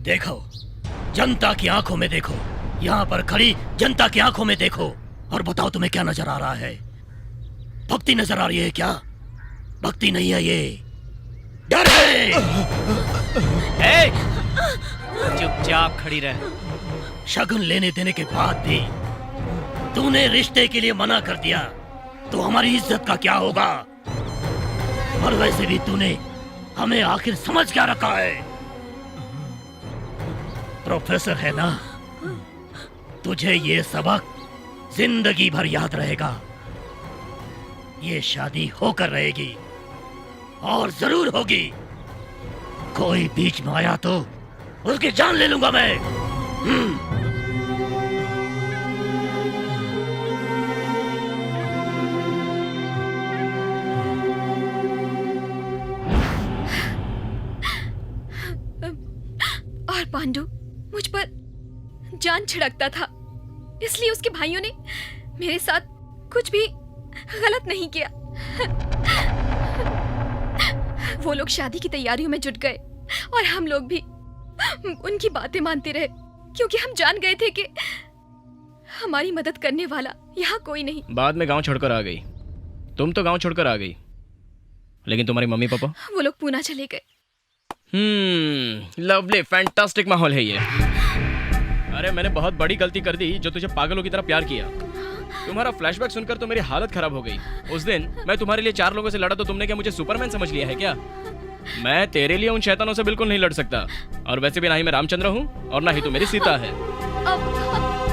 देखो, जनता की आंखों में देखो, यहाँ पर खड़ी जनता की आंखों में देखो और बताओ तुम्हें क्या नजर आ रहा है? भक्ति नजर आ रही है क्या? भक्ति नहीं है, ये डर है। चुपचाप खड़ी रह। शगुन लेने देने के बाद भी तूने रिश्ते के लिए मना कर दिया तो हमारी इज्जत का क्या होगा? और वैसे भी तूने हमें आखिर समझ क्या रखा है? प्रोफेसर है ना, तुझे ये सबक जिंदगी भर याद रहेगा। ये शादी होकर रहेगी और जरूर होगी। कोई बीच में आया तो उसकी जान ले लूंगा मैं। और पांडु मुझ पर जान छिड़कता था, इसलिए उसके भाइयों ने मेरे साथ कुछ भी गलत नहीं किया। वो लोग शादी की तैयारियों में जुट गए और हम लोग भी उनकी बातें मानते रहे, क्योंकि हम जान गए थे कि हमारी मदद करने वाला यहाँ कोई नहीं। बाद में गांव छोड़कर आ गई। तुम तो गांव छोड़कर आ गई, लेकिन तुम्हारी मम्मी पापा? वो लोग पूना चले गए। लवली, फैंटास्टिक माहौल है ये। अरे मैंने बहुत बड़ी गलती कर दी जो तुझे पागलों की तरह प्यार किया। तुम्हारा फ्लैशबैक सुनकर तो मेरी हालत खराब हो गई। उस दिन मैं तुम्हारे लिए 4 लोगों से लड़ा तो तुमने क्या मुझे सुपरमैन समझ लिया है क्या? मैं तेरे लिए उन शैतानों से बिल्कुल नहीं लड़ सकता। और वैसे भी ना ही मैं रामचंद्र हूँ और ना ही तू मेरी सीता है।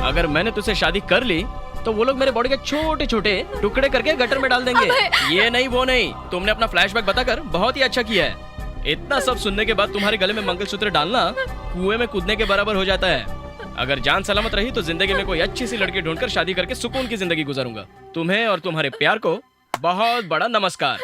अगर मैंने तुझसे शादी कर ली तो वो लोग मेरे बॉडी के छोटे छोटे टुकड़े करके गटर में डाल देंगे। ये नहीं वो नहीं, तुमने अपना फ्लैशबैक बताकर बहुत ही अच्छा किया है। इतना सब सुनने के बाद तुम्हारे गले में मंगलसूत्र डालना कुएं में कूदने के बराबर हो जाता है। अगर जान सलामत रही तो जिंदगी में कोई अच्छी सी लड़की ढूंढकर शादी करके सुकून की जिंदगी गुजारूंगा। तुम्हें और तुम्हारे प्यार को बहुत बड़ा नमस्कार।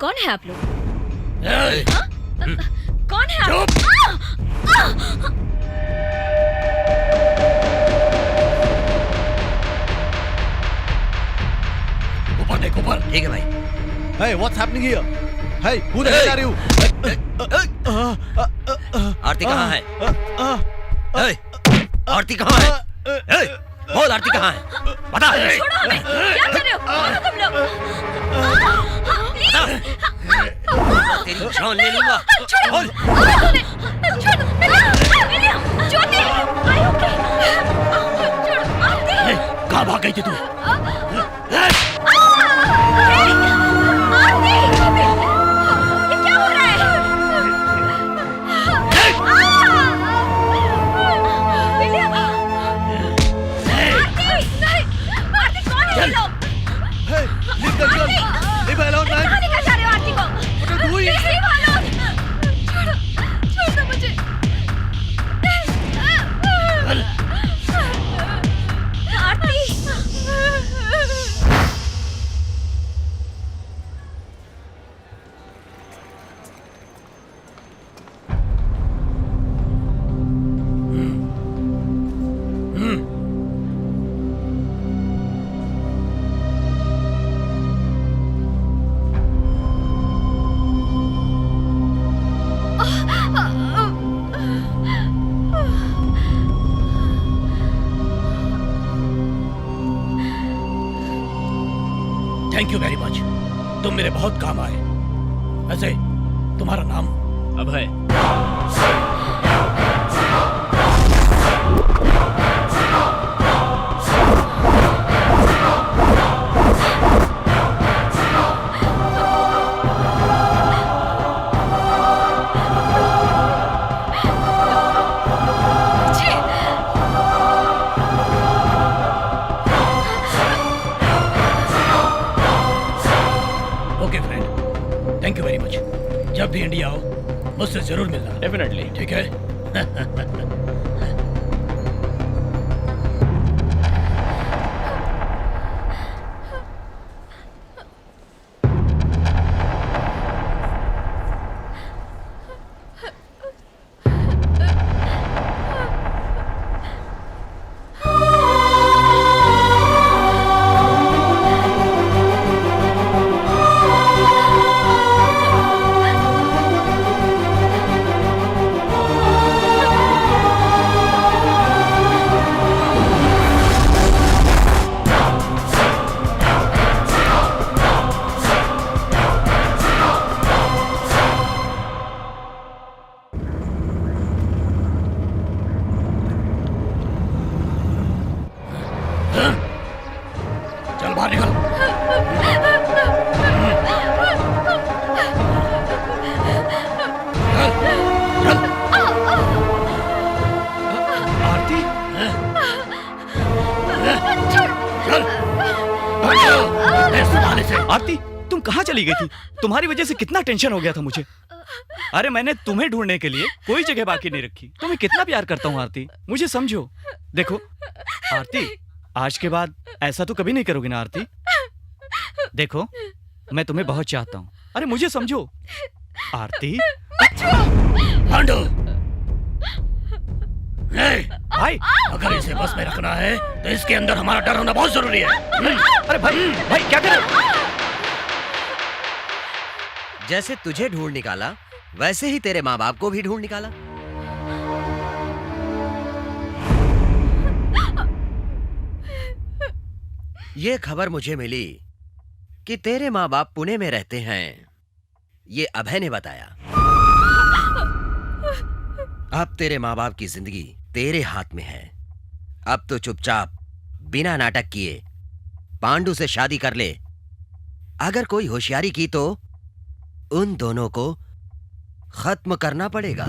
कौन है आप लोग? कौन है आप? ऊपर देख, ऊपर। ठीक है भाई। Hey, what's happening here? Hey, who the hell are you? आरती कहाँ है? Hey, आरती कहाँ है? Hey, बोल आरती कहाँ है? बता। छोड़ो हमें, क्या कर रहे हो? छोड़ो तुम लोग। तेरी जान ले लूंगा। छोड़ो, छोड़ो, विलियम, ज्योति, आयो के? छोड़ो, आरती। कहाँ भाग गई थी तू? ये क्या हो रहा है? विलियम, आरती कौन है ये लोग? Hey, leave the girl. Leave her alone, man. कहाँ लेकर जा रहे हो आरती को? Please leave her alone. छोड़ दो मुझे। Aarti, thank you very much, तुम मेरे बहुत काम आए। वैसे तुम्हारा नाम? Abhay. Okay friend, thank you very much. जब भी इंडिया आओ मुझसे जरूर मिलना। डेफिनेटली। ठीक है। चल बाहर निकल। आरती, आरती तुम कहाँ चली गई थी? तुम्हारी वजह से कितना टेंशन हो गया था मुझे। अरे मैंने तुम्हें ढूंढने के लिए कोई जगह बाकी नहीं रखी। तुम्हें कितना प्यार करता हूँ आरती, मुझे समझो। देखो आरती, आज के बाद ऐसा तो कभी नहीं करोगी ना आरती? देखो मैं तुम्हें बहुत चाहता हूँ। अरे मुझे समझो आरती। पांडु, भाई अगर इसे बस में रखना है तो इसके अंदर हमारा डर होना बहुत जरूरी है। अरे भाई, भाई क्या कर रहे हो? जैसे तुझे ढूंढ निकाला वैसे ही तेरे माँ बाप को भी ढूंढ निकाला। ये खबर मुझे मिली कि तेरे माँ बाप पुणे में रहते हैं। ये अभय ने बताया। अब तेरे माँ बाप की जिंदगी तेरे हाथ में है। अब तो चुपचाप बिना नाटक किए पांडु से शादी कर ले। अगर कोई होशियारी की तो उन दोनों को खत्म करना पड़ेगा।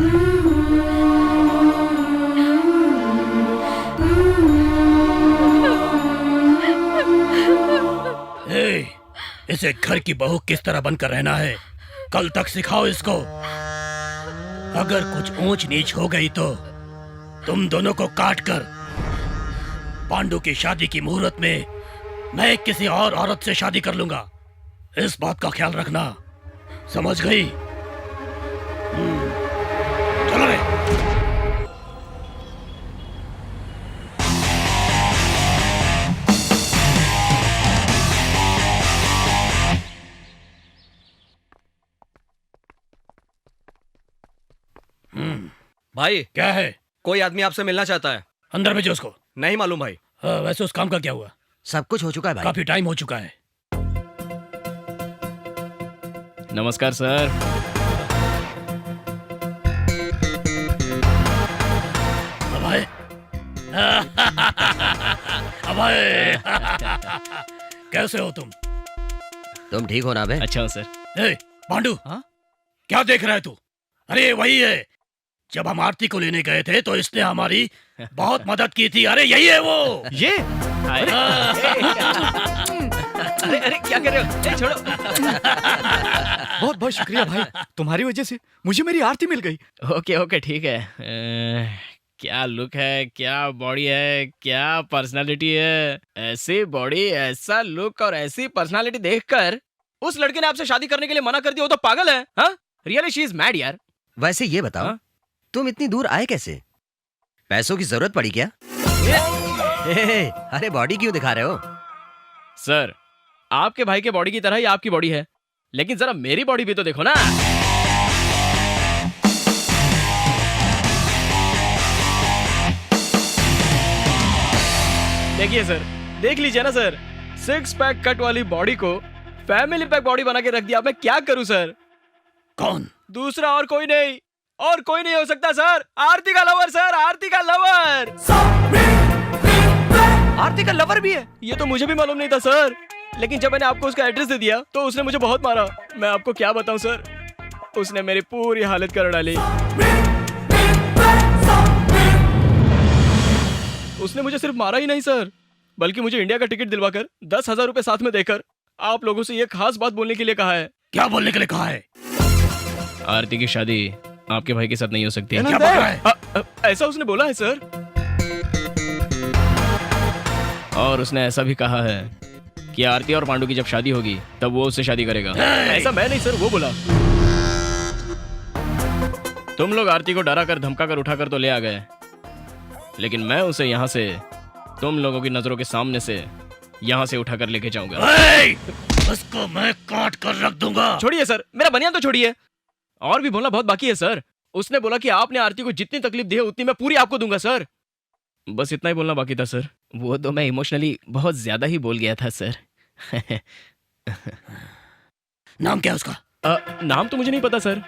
इसे घर की बहू किस तरह बनकर रहना है कल तक सिखाओ इसको। अगर कुछ ऊंच नीच हो गई तो तुम दोनों को काट कर पांडु की शादी की मुहूर्त में मैं किसी और औरत से शादी कर लूंगा। इस बात का ख्याल रखना, समझ गई? चलो रे। भाई क्या है? कोई आदमी आपसे मिलना चाहता है। अंदर भेजो उसको। नहीं मालूम भाई। वैसे उस काम का क्या हुआ? सब कुछ हो चुका है भाई। काफी टाइम हो चुका है। नमस्कार सर। अभय, अभय, कैसे हो तुम? तुम ठीक हो ना बे? अच्छा हूँ सर। पांडु, क्या देख रहा है तू? अरे वही है, जब हम आरती को लेने गए थे तो इसने हमारी बहुत मदद की थी। अरे यही है वो। ये अरे अरे क्या कर रहे हो? छोड़ो। बहुत बहुत शुक्रिया भाई, तुम्हारी वजह से मुझे मेरी आरती मिल गई। ओके ओके ठीक है। क्या लुक है, क्या बॉडी है, क्या पर्सनालिटी है। ऐसी बॉडी, ऐसा लुक और ऐसी पर्सनालिटी देखकर उस लड़के ने आपसे शादी करने के लिए मना कर दिया। वो तो पागल है। हाँ रियली शी इज मैड यार। वैसे ये बताओ तुम इतनी दूर आए कैसे? पैसों की जरूरत पड़ी क्या? अरे बॉडी क्यों दिखा रहे हो? सर आपके भाई के बॉडी की तरह ही आपकी बॉडी है, लेकिन जरा मेरी बॉडी भी तो देखो ना। देखिए सर, देख लीजिए ना सर, 6 पैक कट वाली बॉडी को फैमिली पैक बॉडी बना के रख दिया। मैं क्या करूं सर? कौन? दूसरा और कोई नहीं हो सकता सर। आरती का लवर सर, आरती का लवर। आरती का लवर भी है? ये तो मुझे भी मालूम नहीं था सर, लेकिन जब मैंने आपको उसका एड्रेस दे दिया तो उसने मुझे बहुत मारा। मैं आपको क्या बताऊं सर, उसने मेरी पूरी हालत कर डाली। उसने मुझे सिर्फ मारा ही नहीं सर, बल्कि मुझे इंडिया का टिकट दिलवाकर 10,000 रुपए साथ में देकर आप लोगों से ये खास बात बोलने के लिए कहा है। क्या बोलने के लिए कहा है? आरती की शादी आपके भाई के साथ नहीं हो सकती। क्या बोल रहा है? ऐसा उसने बोला है सर, और उसने ऐसा भी कहा है कि आरती और पांडु की जब शादी होगी तब वो उससे शादी करेगा। ऐसा मैं नहीं सर, वो बोला। तुम लोग आरती को डरा कर धमका कर उठा कर तो ले आ गए, लेकिन मैं उसे यहाँ से तुम लोगों की नजरों के सामने से यहाँ से उठा कर लेके जाऊंगा। उसको मैं काट कर रख दूंगा। छोड़िए सर, मेरा बनियान तो छोड़िए, और भी बोलना बहुत बाकी है सर। उसने बोला कि आपने आरती को जितनी तकलीफ दी है उतनी मैं पूरी आपको दूंगा सर। बस इतना ही बोलना बाकी था सर। वो तो मैं इमोशनली बहुत ज्यादा ही बोल गया था सर। नाम क्या है उसका? नाम तो मुझे नहीं पता सर।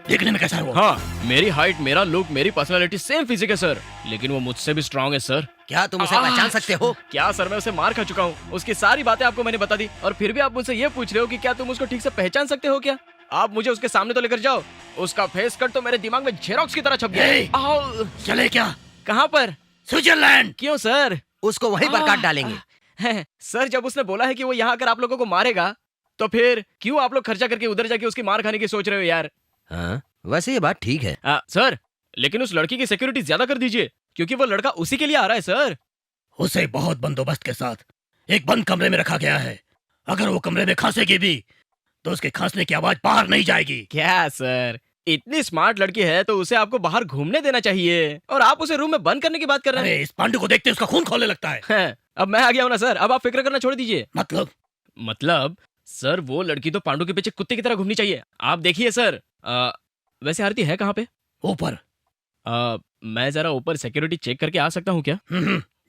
देखने में कैसा है वो? हाँ, मेरी हाइट, मेरा लुक, मेरी पर्सनालिटी सेम फिजिक है सर, लेकिन वो मुझसे भी स्ट्रांग है सर। क्या तुम उसे पहचान सकते हो? क्या सर, मैं उसे मार खा चुका हूँ। उसकी सारी बातें आपको मैंने बता दी, और फिर भी आप मुझसे ये पूछ रहे हो कि क्या तुम उसको ठीक से पहचान सकते हो क्या? आप मुझे उसके सामने तो लेकर जाओ। उसका फेस कट तो मेरे दिमाग में जेरोक्स की तरह छप गया। चले क्या? कहाँ पर? स्विट्जरलैंड। क्यों सर? उसको वहीं पर काट डालेंगे। सर, जब उसने बोला है कि वो यहाँ आकर आप लोगों को मारेगा, तो फिर क्यों आप लोग खर्चा करके उधर जाके उसकी मार खाने की सोच रहे हो यार? हाँ, वैसे ये बात ठीक है। सर, लेकिन उस लड़की की सिक्योरिटी ज्यादा कर दीजिए, क्योंकि वो लड़का उसी के लिए आ रहा है सर। उसे बहुत बंदोबस्त के साथ एक बंद कमरे में रखा गया है। अगर वो कमरे में खांसेगी भी तो उसके खांसने की आवाज बाहर नहीं जाएगी। क्या सर, इतनी स्मार्ट लड़की है तो उसे आपको बाहर घूमने देना चाहिए, और आप उसे रूम में बंद करने की बात कर रहे हैं। इस पांडु को देखते उसका खून खौलने लगता है। अब मैं आ गया हूँ ना सर, अब आप फिक्र करना छोड़ दीजिए। मतलब सर, वो लड़की तो पांडु के पीछे कुत्ते की तरह घूमनी चाहिए। आप देखिए सर। वैसे आरती है कहाँ पे? ऊपर। मैं जरा ऊपर सिक्योरिटी चेक करके आ सकता हूँ क्या?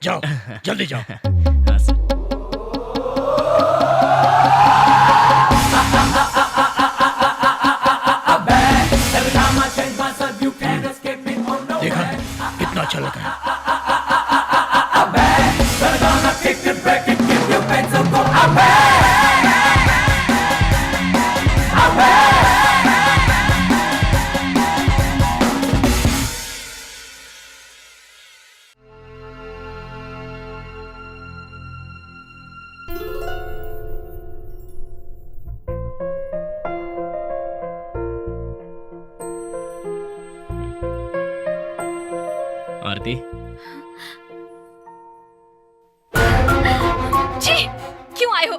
जाओ, जल्दी जाओ। हाँ सर। देखा कितना अच्छा लगा है। आरती जी, क्यों आए हो?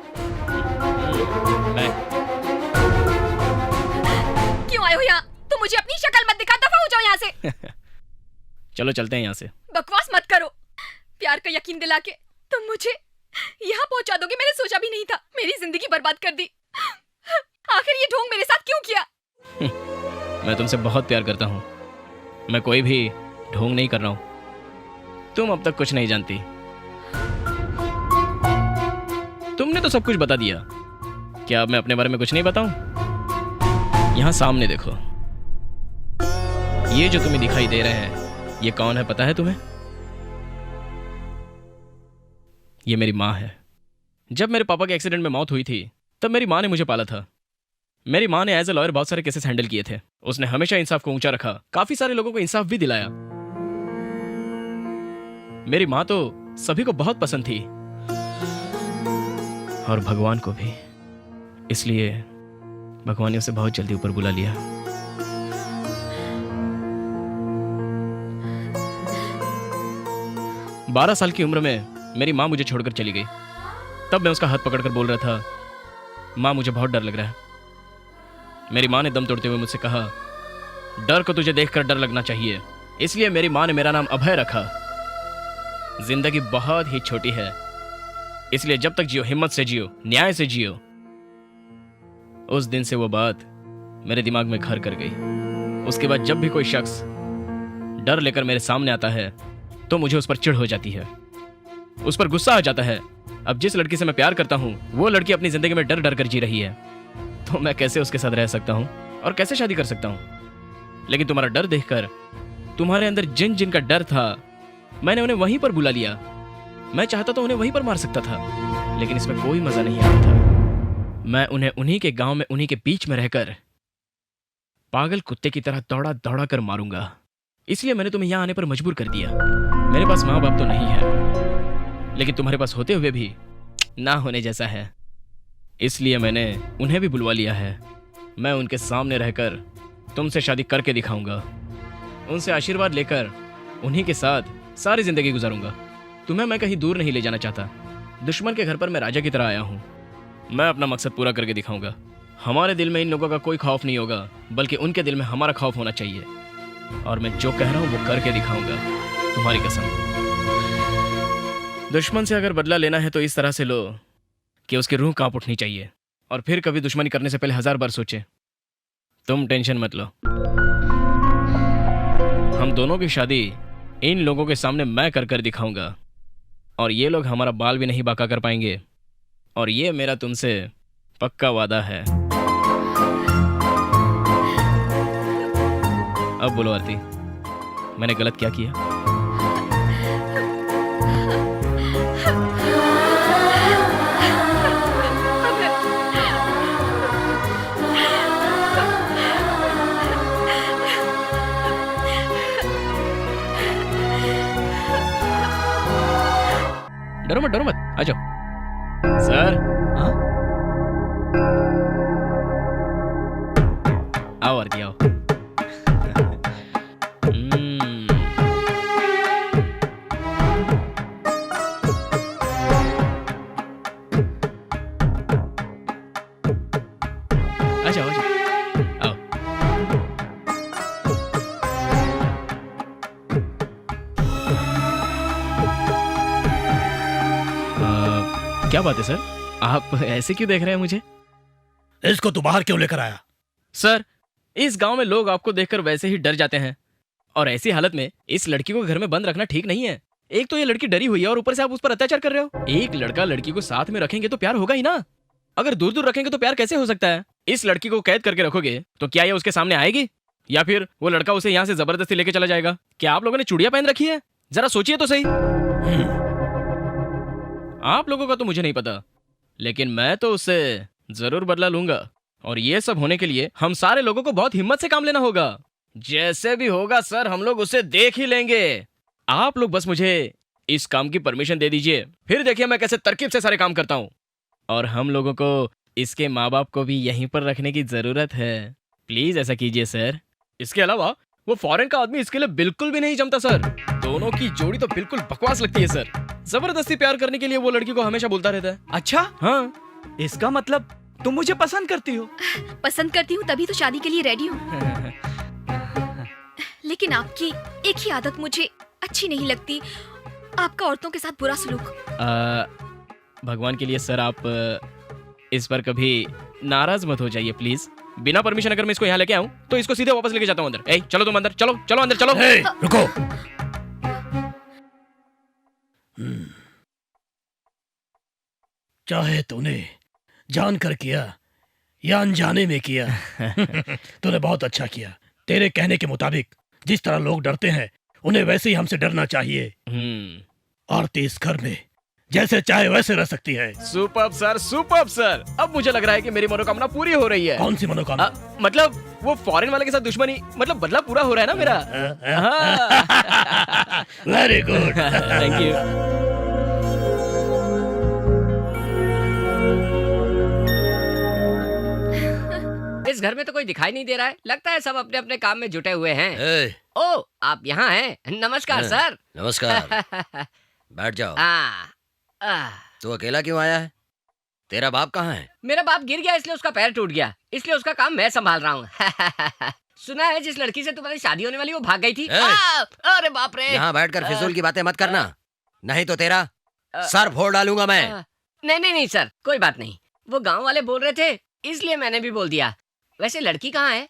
क्यों आए हो यहाँ? तुम मुझे अपनी शक्ल मत दिखा, दफा हो जाओ यहाँ से। चलो चलते हैं यहाँ से। बकवास मत करो। प्यार का यकीन दिला के तुम मुझे यहाँ पहुँचा दोगे, मैंने सोचा भी नहीं था। मेरी जिंदगी बर्बाद कर दी। आखिर ये ढोंग मेरे साथ क्यों किया? मैं तुमसे बहुत प्यार करता हूँ। मैं कोई भी ढोंग नहीं कर रहा हूँ। तुम अब तक कुछ नहीं जानती। तुमने तो सब कुछ बता दिया। क्या अब मैं अपने बारे में कुछ नहीं बताऊं? यहाँ सामने देखो, ये जो तुम्हें दिखाई दे रहे हैं, ये कौन है पता है तुम्हें? ये मेरी माँ है। जब मेरे पापा के एक्सीडेंट में मौत हुई थी तब मेरी माँ ने मुझे पाला था। मेरी माँ ने एज ए लॉयर बहुत सारे केसेस हैंडल किए थे। उसने हमेशा इंसाफ को ऊंचा रखा, काफी सारे लोगों को इंसाफ भी दिलाया। मेरी माँ तो सभी को बहुत पसंद थी, और भगवान को भी। इसलिए भगवान ने उसे बहुत जल्दी ऊपर बुला लिया। बारह साल की उम्र में मेरी माँ मुझे छोड़कर चली गई। तब मैं उसका हाथ पकड़कर बोल रहा था, माँ मुझे बहुत डर लग रहा है। मेरी माँ ने दम तोड़ते हुए मुझसे कहा, डर को तुझे देखकर डर लगना चाहिए। इसलिए मेरी माँ ने मेरा नाम अभय रखा। जिंदगी बहुत ही छोटी है, इसलिए जब तक जियो हिम्मत से जियो, न्याय से जियो। उस दिन से वो बात मेरे दिमाग में घर कर गई। उसके बाद जब भी कोई शख्स डर लेकर मेरे सामने आता है तो मुझे उस पर चिढ़ हो जाती है, उस पर गुस्सा आ जाता है, अब जिस लड़की से मैं प्यार करता हूँ वो लड़की अपनी जिंदगी में डर डर कर जी रही है, तो मैं कैसे उसके साथ रह सकता हूँ और कैसे शादी कर सकता हूँ। लेकिन तुम्हारा डर देखकर, तुम्हारे अंदर जिन जिन का डर था, मैंने उन्हें वहीं पर बुला लिया। मैं चाहता तो उन्हें वहीं पर मार सकता था, लेकिन इसमें कोई मजा नहीं आता था। मैं उन्हें उन्हीं के गांव में, उन्हीं के बीच में रहकर पागल कुत्ते की तरह दौड़ा दौड़ा कर मारूंगा। इसलिए मैंने तुम्हें यहां आने पर मजबूर कर दिया। मेरे पास माँ बाप तो नहीं है, लेकिन तुम्हारे पास होते हुए भी ना होने जैसा है, इसलिए मैंने उन्हें भी बुलवा लिया है। मैं उनके सामने रहकर तुमसे शादी करके दिखाऊंगा, उनसे आशीर्वाद लेकर उन्हीं के साथ सारी जिंदगी गुजारूंगा। तुम्हें मैं कहीं दूर नहीं ले जाना चाहता। दुश्मन के घर पर मैं राजा की तरह आया हूँ। मैं अपना मकसद पूरा करके दिखाऊंगा। हमारे दिल में इन लोगों का कोई खौफ नहीं होगा, बल्कि उनके दिल में हमारा खौफ होना चाहिए। और मैं जो कह रहा हूँ वो करके दिखाऊंगा, तुम्हारी कसम। दुश्मन से अगर बदला लेना है तो इस तरह से लो कि उसकी रूह कांप उठनी चाहिए, और फिर कभी दुश्मनी करने से पहले 1000 बार सोचे। तुम टेंशन मत लो, हम दोनों की शादी इन लोगों के सामने मैं कर कर दिखाऊंगा, और ये लोग हमारा बाल भी नहीं बांका कर पाएंगे। और ये मेरा तुमसे पक्का वादा है। अब बोलो आरती, मैंने गलत क्या किया? डरो मत, आ जाओ। सर, हाँ? आओ आरती आओ। आ जाओ आओ। क्या बात है सर, आप ऐसे क्यों देख रहे हैं मुझे? इसको तू बाहर क्यों लेकर आया? सर, इस गांव में लोग आपको देखकर वैसे ही डर जाते हैं, और ऐसी हालत में इस लड़की को घर में बंद रखना ठीक नहीं है। एक तो ये लड़की डरी हुई है और ऊपर से आप उस पर अत्याचार कर रहे हो। एक लड़का लड़की को साथ में रखेंगे तो प्यार होगा ही ना। अगर दूर दूर रखेंगे तो प्यार कैसे हो सकता है? इस लड़की को कैद करके रखोगे तो क्या ये उसके सामने आएगी, या फिर वो लड़का उसे यहाँ से जबरदस्ती लेके चला जाएगा? क्या आप लोगों ने चूड़ियां पहन रखी है? जरा सोचिए तो सही। आप लोगों का तो मुझे नहीं पता, लेकिन मैं तो उससे जरूर बदला लूंगा। और ये सब होने के लिए हम सारे लोगों को बहुत हिम्मत से काम लेना होगा। जैसे भी होगा सर, हम लोग उसे देख ही लेंगे। आप लोग बस मुझे इस काम की परमिशन दे दीजिए, फिर देखिए मैं कैसे तरकीब से सारे काम करता हूँ। और हम लोगों को इसके माँ बाप को भी यहीं पर रखने की जरूरत है। प्लीज ऐसा कीजिए सर। इसके अलावा वो फॉरेन का आदमी इसके लिए बिल्कुल भी नहीं जमता सर। दोनों की जोड़ी तो बिल्कुल बकवास लगती है सर। जबरदस्ती प्यार करने के लिए वो लड़की को हमेशा बोलता रहता है। अच्छा, हाँ, इसका मतलब तुम मुझे पसंद करती हो? पसंद करती हूँ तभी तो शादी के लिए रेडी हूँ। लेकिन आपकी एक ही आदत मुझे अच्छी नहीं लगती, आपका औरतों के साथ बुरा सलूक। भगवान के लिए सर, आप इस पर कभी नाराज मत हो जाइए प्लीज। बिना परमिशन अगर मैं इसको यहाँ लेके आऊँ तो इसको सीधे वापस लेके जाता हूँ अंदर। चलो तुम अंदर, चलो चलो अंदर चलो। रुको। चाहे तूने जानकर किया या अनजाने में किया, तूने बहुत अच्छा किया। तेरे कहने के मुताबिक जिस तरह लोग डरते हैं उन्हें वैसे ही हमसे डरना चाहिए। आरती इस घर में जैसे चाहे वैसे रह सकती है। Superb sir, superb sir. अब मुझे लग रहा है कि मेरी मनोकामना पूरी हो रही है। कौन सी मनोकामना? मतलब वो फॉरेन वाले के साथ दुश्मनी, मतलब बदला पूरा हो रहा है ना मेरा। Very good, thank you. इस घर में तो कोई दिखाई नहीं दे रहा है, लगता है सब अपने अपने काम में जुटे हुए हैं। ओ, आप यहाँ हैं? नमस्कार सर। नमस्कार। बैठ जाओ। तू अकेला क्यों आया है? तेरा बाप कहाँ है? मेरा बाप गिर गया इसलिए उसका पैर टूट गया, इसलिए उसका काम मैं संभाल रहा हूँ। सुना है जिस लड़की से तुम्हारी शादी होने वाली वो भाग गई थी। अरे बाप रे। यहाँ बैठकर फिजूल की बातें मत करना, नहीं तो तेरा सर फोड़ डालूंगा मैं। नहीं सर, कोई बात नहीं। वो गाँव वाले बोल रहे थे इसलिए मैंने भी बोल दिया। वैसे लड़की कहाँ है?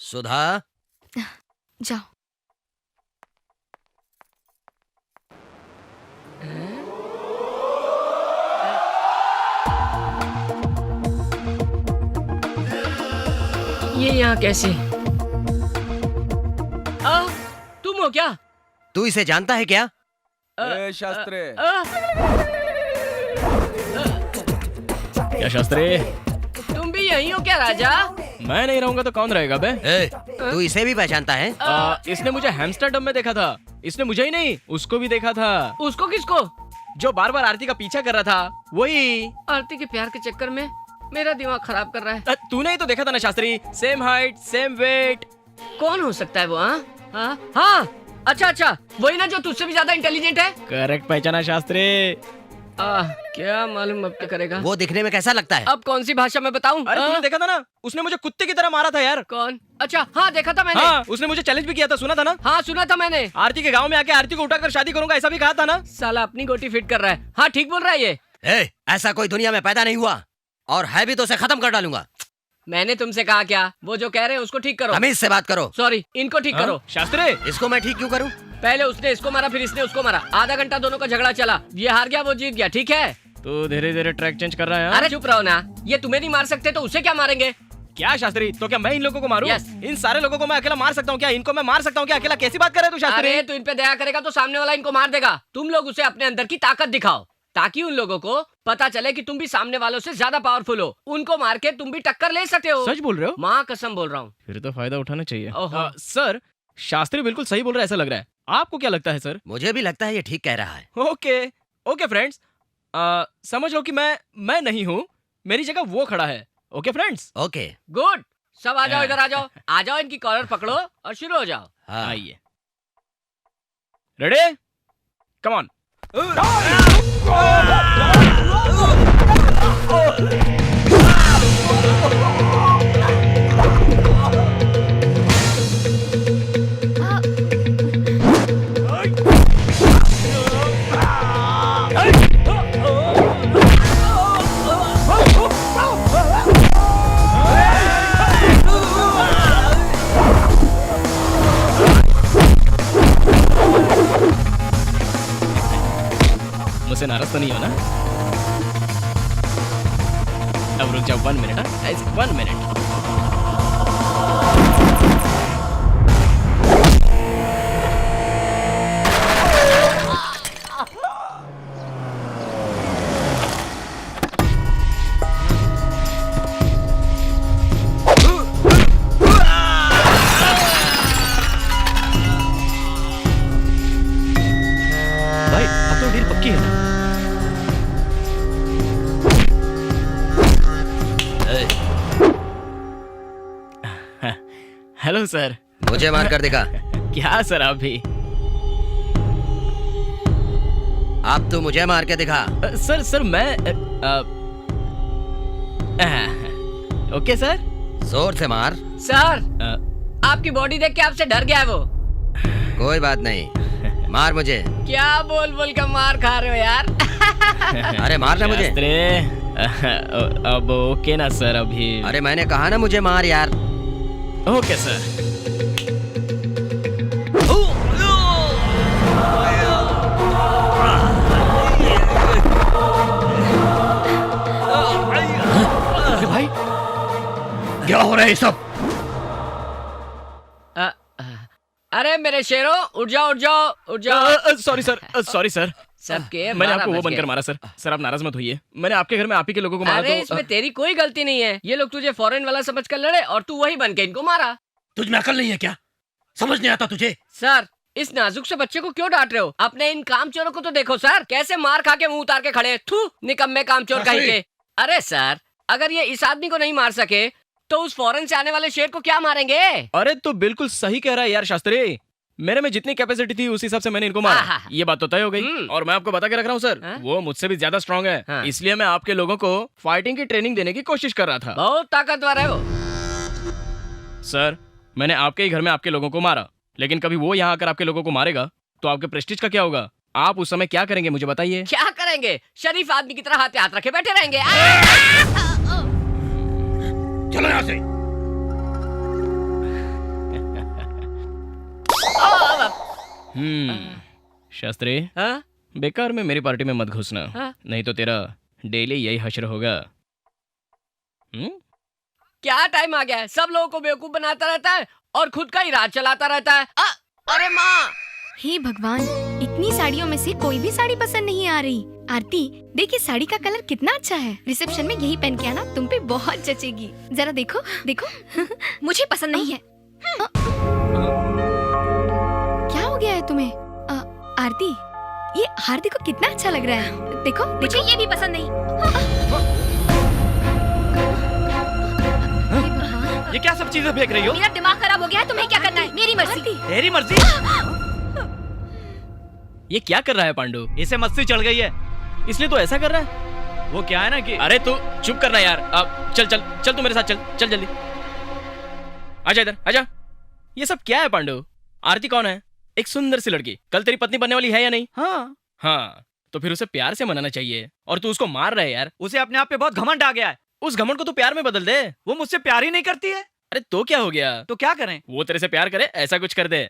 सुधा, जाओ। ये यहाँ कैसे? तुम हो क्या? तू इसे जानता है क्या? शास्त्री। क्या शास्त्री? तुम भी यही हो क्या राजा? मैं नहीं रहूंगा तो कौन रहेगा बे? तू इसे भी पहचानता है? इसने मुझे हैम्स्टरडम में देखा था। इसने मुझे ही नहीं, उसको भी देखा था। उसको किसको? जो बार बार आरती का पीछा कर रहा था, वही। आरती के प्यार के चक्कर में मेरा दिमाग खराब कर रहा है। तूने ही तो देखा था ना Shastri, same height same weight. कौन हो सकता है वो? हाँ, अच्छा, वही ना जो तुझसे भी ज्यादा इंटेलिजेंट है। करेक्ट पहचाना शास्त्री। क्या मालूम अब क्या करेगा। वो दिखने में कैसा लगता है? अब कौन सी भाषा में बताऊं? अरे तूने देखा था ना, उसने मुझे कुत्ते की तरह मारा था यार। कौन? अच्छा हाँ, देखा था मैंने। हाँ, उसने मुझे चैलेंज भी किया था, सुना था ना? हाँ सुना था मैंने। आरती के गांव में आके आरती को उठाकर शादी करूंगा ऐसा भी कहा था ना। साला अपनी गोटी फिट कर रहा है। हाँ ठीक बोल रहा है ये। ऐसा कोई दुनिया में पैदा नहीं हुआ, और है भी तो उसे खत्म कर डालूंगा। मैंने तुमसे कहा क्या? वो जो कह रहे हैं उसको ठीक करो। तमीज से बात करो। सॉरी, इनको ठीक करो। शास्त्री, इसको मैं ठीक क्यों करूं? पहले उसने इसको मारा, फिर इसने उसको मारा। आधा घंटा दोनों का झगड़ा चला। ये हार गया, वो जीत गया। ठीक है? तो धीरे धीरे ट्रैक चेंज कर रहा है। अरे चुप रहो ना। ये तुम्हें नहीं मार सकते तो उसे क्या मारेंगे? क्या शास्त्री, तो क्या मैं इन लोगों को मारूं? Yes. इन सारे लोगों को मैं अकेला मार सकता हूँ क्या? इनको मैं मार सकता हूँ क्या अकेला? कैसी बात कर रहे तू शास्त्री? अरे तू इन पे दया करेगा तो सामने वाला इनको मार देगा। तुम लोग उसे अपने अंदर की ताकत दिखाओ, ताकि उन लोगों को पता चले कि तुम भी सामने वालों से ज्यादा पावरफुल हो। उनको मार के तुम भी टक्कर ले सकते हो। सच बोल रहे हो? माँ कसम बोल रहा हूँ। फिर तो फायदा उठाना चाहिए। सर, शास्त्री बिल्कुल सही बोल रहा है ऐसा लग रहा है। आपको क्या लगता है सर? मुझे भी लगता है ये ठीक कह रहा है। ओके फ्रेंड्स, समझ लो कि मैं नहीं हूँ, मेरी जगह वो खड़ा है। Okay friends? Okay good. सब आ जाओ, इधर आ जाओ। आ जाओ, इनकी कॉलर पकड़ो और शुरू हो जाओ। आइए। रेडी? Come on. मुझसे नाराज तो नहीं हो ना? अब रुक जाओ 1 मिनट। 1 मिनट। भाई अब तो डील पक्की है ना? Hello sir. मुझे मार कर दिखा। क्या सर आप भी? अब तू मुझे मार के दिखा। सर मैं ओके सर। जोर से मार। सर, आपकी बॉडी देख के आपसे डर गया है वो। कोई बात नहीं, मार मुझे। क्या बोल बोल कर मार खा रहे हो यार? अरे मारना मुझे। अब ओके ना सर अभी? अरे मैंने कहा ना मुझे मार यार। Okay sir. अरे भाई, क्या हो रहा है ये सब? अरे मेरे शेरों, उठ जाओ उठ जाओ उठ जाओ। Sorry sir. सबके मैंने आपको वो बनकर मारा सर। सर आप नाराज मत होइए, मैंने आपके घर में आप ही के लोगों को मारा। अरे तो इसमें तेरी कोई गलती नहीं है। ये लोग तुझे फॉरेन वाला समझ कर लड़े और तू वही बन के इनको मारा। तुझ में अकल नहीं है क्या? समझ नहीं आता तुझे? सर, इस नाजुक से बच्चे को क्यों डांट रहे हो? अपने इन कामचोरों को तो देखो सर, कैसे मार खा के मुंह उतार के खड़े। थू, निकम्मे कामचोर कहीं के। अरे सर, अगर ये इस आदमी को नहीं मार सके तो उस फॉरेन से आने वाले शेर को क्या मारेंगे? अरे तो बिल्कुल सही कह रहा है यार शास्त्री। मेरे में जितनी कैपेसिटी थी उस हिसाब से मैंने इनको मारा। ये बात तो तय हो गई। और मैं आपको बता के रख रहा हूँ सर, वो मुझसे भी ज्यादा स्ट्रांग है। इसलिए मैं आपके लोगों को फाइटिंग की ट्रेनिंग देने की कोशिश कर रहा था। बहुत ताकतवर है वो। सर, मैंने आपके ही घर में आपके लोगों को मारा, लेकिन कभी वो यहाँ आकर आपके लोगों को मारेगा तो आपके प्रेस्टीज का क्या होगा? आप उस समय क्या करेंगे मुझे बताइए। क्या करेंगे? शरीफ आदमी की तरह हाथ पे हाथ रखे बैठे रहेंगे। चलो यहाँ से। शास्त्री, बेकार में मेरी पार्टी में मत घुसना, नहीं तो तेरा डेली यही हश्र होगा। क्या टाइम आ गया है, सब लोगों को बेवकूफ बनाता रहता है और खुद का ही राज चलाता रहता है। अरे माँ! हे भगवान, इतनी साड़ियों में से कोई भी साड़ी पसंद नहीं आ रही। आरती, देखिए साड़ी का कलर कितना अच्छा है। रिसेप्शन में यही पहन के आना, तुम पे बहुत जचेगी। जरा देखो देखो। मुझे पसंद नहीं है। क्या हो गया है तुम्हें? आरती, ये हार देखो कितना अच्छा लग रहा है। देखो, मुझे ये भी पसंद नहीं। ये क्या सब चीजें फेंक रही हो? मेरा दिमाग खराब हो गया है, तुम्हें क्या करना है? मेरी मर्जी। तेरी मर्जी? ये क्या कर रहा है पांडु? इसे मस्ती चढ़ गई है, इसलिए तो ऐसा कर रहा है। वो क्या है ना कि अरे तू चुप करना यार। अब चल चल चल, तू मेरे साथ चल चल जल्दी। आजा इधर आजा। ये सब क्या है पांडु? आरती कौन है? एक सुंदर सी लड़की, कल तेरी पत्नी बनने वाली है या नहीं? हाँ, तो फिर उसे प्यार से मनाना चाहिए और तू उसको मार रहा है यार। उसे अपने आप पे बहुत घमंड आ गया है। उस घमंड को तू प्यार में बदल दे। वो मुझसे प्यार ही नहीं करती है। अरे तो क्या हो गया? तो क्या करें? वो तेरे से प्यार करे ऐसा कुछ कर दे।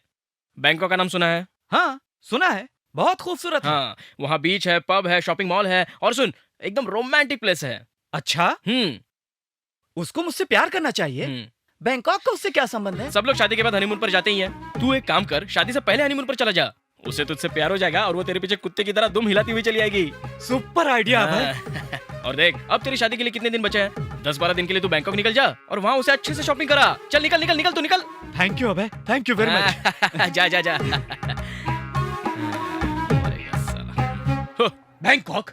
बैंकॉक का नाम सुना है? हाँ सुना है, बहुत खूबसूरत है। हाँ, वहाँ बीच है, पब है, शॉपिंग मॉल है और सुन, एकदम रोमांटिक प्लेस है। अच्छा, उसको मुझसे प्यार करना चाहिए। बैंकॉक का उससे क्या संबंध है? सब लोग शादी के बाद हनीमून पर जाते ही हैं। तू एक काम कर, शादी से पहले हनीमून पर चला जा। उससे तुझसे प्यार हो जाएगा और वो तेरे पीछे कुत्ते की तरह दुम हिलाती हुई चली आएगी। सुपर आइडिया भाई। और देख, अब तेरी शादी के लिए कितने दिन बचे हैं? 10-12 दिन के लिए तू बैंकॉक निकल जा और वहाँ उसे अच्छे से शॉपिंग करा। चल निकल निकल निकल, तू निकल। थैंक यू अबे, थैंक यू वेरी मच। जा जा जा। बैंकॉक?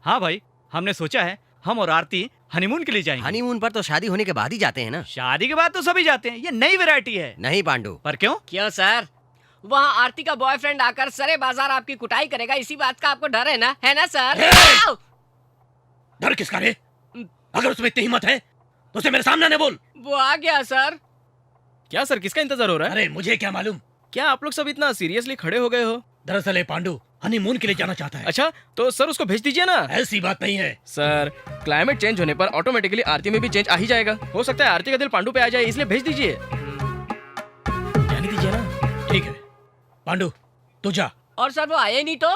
हाँ भाई, हमने सोचा है हम और आरती हनीमून के लिए जाएंगे। हनीमून पर तो शादी होने के बाद ही जाते हैं ना। शादी के बाद तो सभी जाते हैं, ये नई वैरायटी है। नहीं पांडु। पर क्यों? क्यों सर? वहाँ आरती का बॉयफ्रेंड आकर सरे बाजार आपकी कुटाई करेगा, इसी बात का आपको डर है ना सर? डर किसका रे? अगर उसमें इतनी हिम्मत है तो उसे मेरे सामने आने बोल। वो आ गया सर। क्या सर, किसका इंतजार हो रहा है? अरे मुझे क्या मालूम। क्या आप लोग सब इतना सीरियसली खड़े हो गए हो? दरअसल पांडु हनीमून के लिए जाना चाहता है। अच्छा, तो सर उसको भेज दीजिए ना। ऐसी बात नहीं है सर, क्लाइमेट चेंज होने पर ऑटोमेटिकली आरती में भी चेंज आ ही जाएगा। हो सकता है आरती का दिल पांडु पे आ जाए, इसलिए भेज दीजिए। जाने दीजिए ना। ठीक है पांडु, तू जा। और सर वो आए नहीं तो?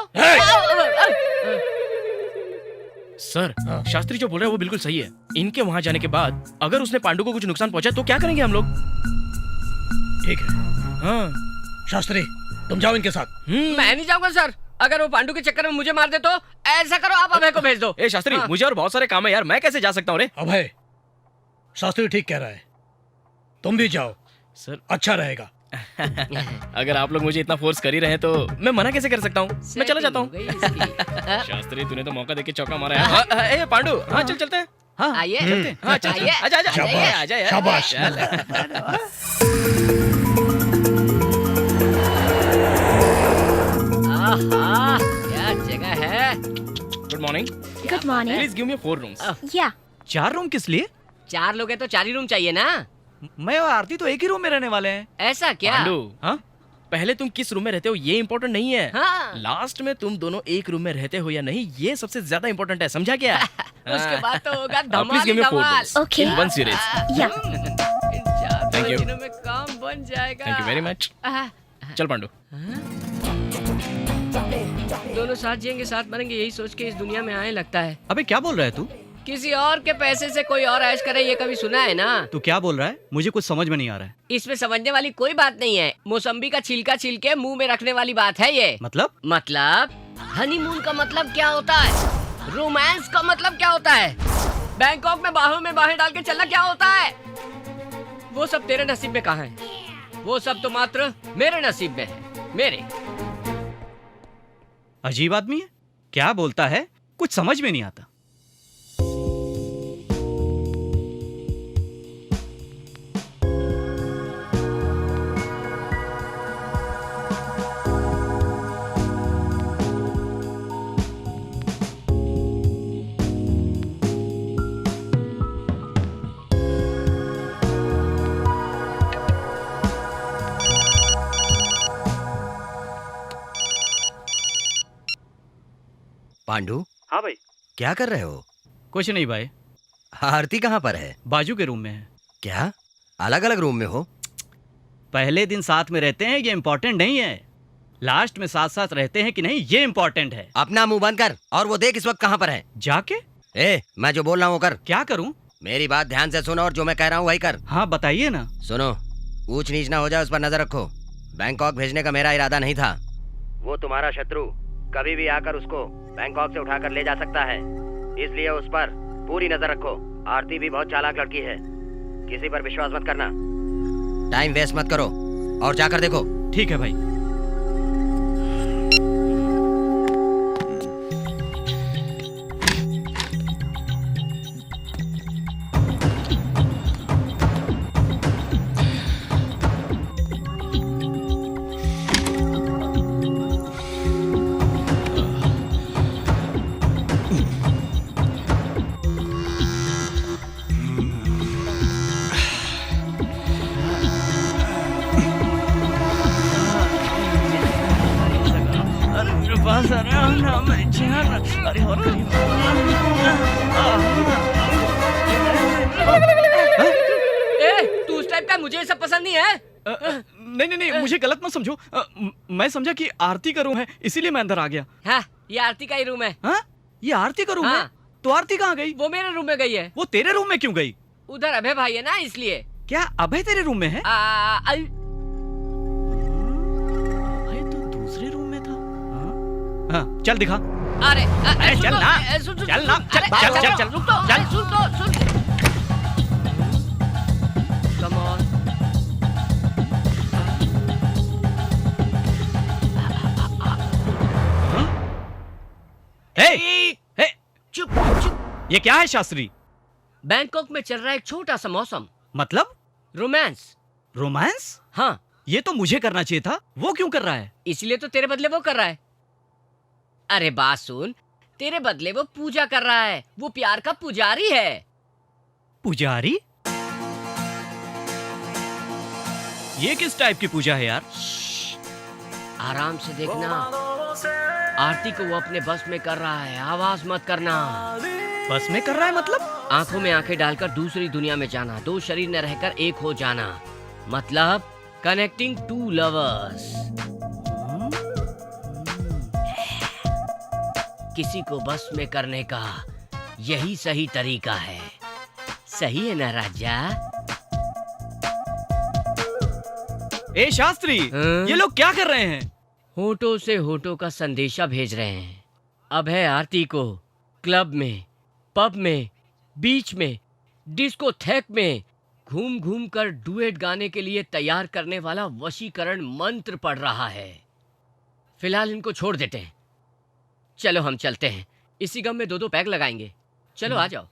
सर, शास्त्री जो बोल रहा है वो बिल्कुल सही है। इनके वहाँ जाने के बाद अगर उसने पांडु को कुछ नुकसान पहुंचा तो क्या करेंगे हम लोग? ठीक है। हाँ शास्त्री, तुम जाओ इनके साथ। मैं नहीं जाऊंगा सर। अगर वो पांडु के चक्कर में मुझे मार दे तो ऐसा करो, आप अभय को भेज दो। ए शास्त्री, मुझे और बहुत सारे काम है यार, मैं कैसे जा सकता हूँ? अभय, शास्त्री ठीक कह रहा है, तुम भी जाओ सर। अच्छा रहेगा। अगर आप लोग मुझे इतना फोर्स कर ही रहे हैं तो मैं मना कैसे कर सकता हूँ? मैं चला जाता हूँ। शास्त्री, तूने तो मौका देके चौका मारा है। ए पांडु, हाँ चल चलते हैं। हाँ आइए। हाँ चल, आजा आजा आजा यार। शाबाश। क्या जगह है। Good morning. Good morning. Please give me 4 rooms. या 4 रूम किस लिए? 4 लोग हैं तो 4 ही रूम चाहिए ना। मैं और आरती तो एक ही रूम में रहने वाले हैं। ऐसा क्या? पांडु, हाँ? पहले तुम किस रूम में रहते हो ये इम्पोर्टेंट नहीं है। हाँ। लास्ट में तुम दोनों एक रूम में रहते हो या नहीं, ये सबसे ज्यादा इम्पोर्टेंट है, समझा क्या? उसके बाद तो होगा please Dhamaal give me 4 Dhamaal. Rooms Okay. In 1 series. या इन 4 Thank you. दिनों में काम बन जाएगा। Thank you very much. चल पांडु। दोनों साथ जिएंगे, साथ मरेंगे, यही सोच के इस दुनिया में आए लगता है। अबे क्या बोल रहा है तू? किसी और के पैसे से कोई और ऐश करे, ये कभी सुना है ना? तू क्या बोल रहा है? मुझे कुछ समझ में नहीं आ रहा है। इसमें समझने वाली कोई बात नहीं है। मौसम्बी का छिलका छिल के मुंह में रखने वाली बात है ये। मतलब हनीमून का मतलब क्या होता है? रोमांस का मतलब क्या होता है? बैंकॉक में बाहें डाल के चलना क्या होता है? वो सब तेरे नसीब में कहाँ है? वो सब तो मात्र मेरे नसीब में है। मेरे। अजीब आदमी है, क्या बोलता है कुछ समझ में नहीं आता। पांडु। हाँ भाई। क्या कर रहे हो? कुछ नहीं भाई। आरती कहाँ पर है? बाजू के रूम में है। क्या अलग अलग रूम में हो? पहले दिन साथ में रहते हैं ये इम्पोर्टेंट नहीं है, लास्ट में साथ साथ रहते हैं कि नहीं ये इम्पोर्टेंट है। अपना मुंह बंद कर और वो देख इस वक्त कहाँ पर है। जाके? ए, मैं जो बोल रहा हूँ कर। क्या करूँ? मेरी बात ध्यान से सुनो और जो मैं कह रहा हूँ वही कर। हाँ बताइए ना। सुनो, ऊंच नीच ना हो जाए उस पर नजर रखो। बैंकॉक भेजने का मेरा इरादा नहीं था। वो तुम्हारा शत्रु कभी भी आकर उसको बैंकॉक से उठाकर ले जा सकता है, इसलिए उस पर पूरी नजर रखो। आरती भी बहुत चालाक लड़की है, किसी पर विश्वास मत करना। टाइम वेस्ट मत करो और जाकर देखो। ठीक है भाई। तू उस टाइप का, मुझे ये सब पसंद नहीं है। नहीं नहीं नहीं, मुझे गलत मत समझो। मैं समझा कि आरती का रूम है, इसीलिए मैं अंदर आ गया। हाँ, ये आरती का ही रूम है। हाँ? ये आरती का रूम है? तो आरती कहाँ गई? वो मेरे रूम में गई है। वो तेरे रूम में क्यों गई? उधर अभय भाई है ना, इसलिए। क्या अभय तेरे रूम में है? अभय तो दूसरे रूम में था। हाँ, चल दिखा। अरे चल ना, चल ना, चल रुक तो, सुन। Come on. चुप। ये क्या है शास्त्री? बैंकॉक में चल रहा है एक छोटा सा मौसम। मतलब? रोमांस। रोमांस? हाँ। ये तो मुझे करना चाहिए था, वो क्यों कर रहा है? इसलिए तो तेरे बदले वो कर रहा है। अरे बात सुन, तेरे बदले वो पूजा कर रहा है। वो प्यार का पुजारी है। पुजारी? ये किस टाइप की पूजा है यार? आराम से देखना। आरती को वो अपने बस में कर रहा है, आवाज मत करना। बस में कर रहा है मतलब? आंखों में आंखें डालकर दूसरी दुनिया में जाना, दो शरीर न रहकर एक हो जाना, मतलब कनेक्टिंग टू लवर्स। किसी को बस में करने का यही सही तरीका है। सही है ना राजा? ए शास्त्री, ये लोग क्या कर रहे हैं? होठों से होठों का संदेशा भेज रहे हैं। अभय आरती को क्लब में, पब में, बीच में, डिस्कोथेक में घूम घूम कर डुएट गाने के लिए तैयार करने वाला वशीकरण मंत्र पढ़ रहा है। फिलहाल इनको छोड़ देते हैं। चलो हम चलते हैं, इसी गम में 2-2 पैग लगाएंगे। चलो आ जाओ,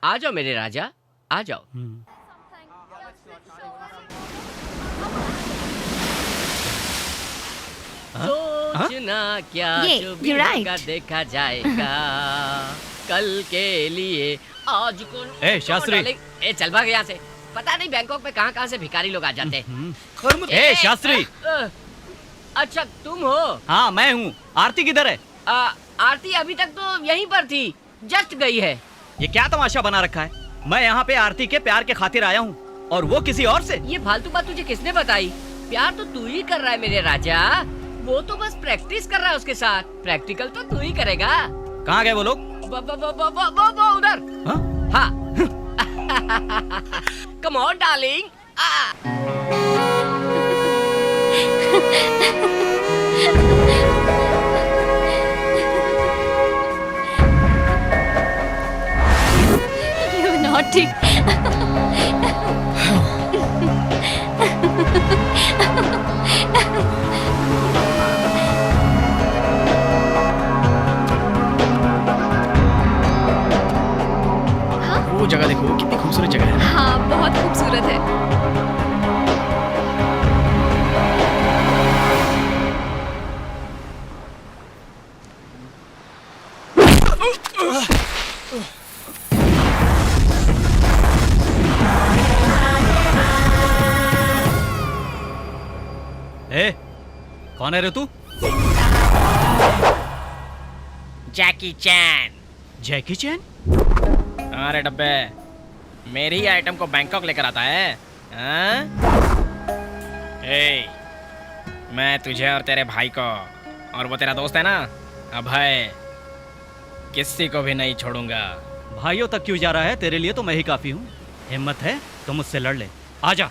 आ जाओ मेरे राजा, आ जाओ। सोचना क्या जो भी होगा देखा जाएगा, कल के लिए आज को। ए शास्त्री, ए चल भाग यहाँ से। पता नहीं बैंकॉक में कहाँ से भिखारी लोग आ जाते हैं। ए शास्त्री। अच्छा तुम हो? हाँ मैं हूँ। आरती किधर है? आरती अभी तक तो यहीं पर थी, जस्ट गई है। ये क्या तमाशा बना रखा है? मैं यहाँ पे आरती के प्यार के खातिर आया हूँ और वो किसी और से। ये फालतू बात तुझे किसने बताई? प्यार तो तू ही कर रहा है मेरे राजा। वो तो बस प्रैक्टिस कर रहा है उसके साथ, प्रैक्टिकल तो तू ही करेगा। कहाँ गए वो लोग? वो उधर। हाँ। Come on darling. You naughty. वो जगह देखो, कितनी खूबसूरत जगह है। हाँ, बहुत खूबसूरत है। ए, कौन है रे तू? जैकी चैन। जैकी चैन? अरे डब्बे, मेरी ही आइटम को बैंकॉक लेकर आता है। ए, मैं तुझे और तेरे भाई को और वो तेरा दोस्त है ना अभय, किसी को भी नहीं छोड़ूंगा। भाइयों तक क्यों जा रहा है? तेरे लिए तो मैं ही काफी हूँ। हिम्मत है तो मुझसे लड़ ले, आजा।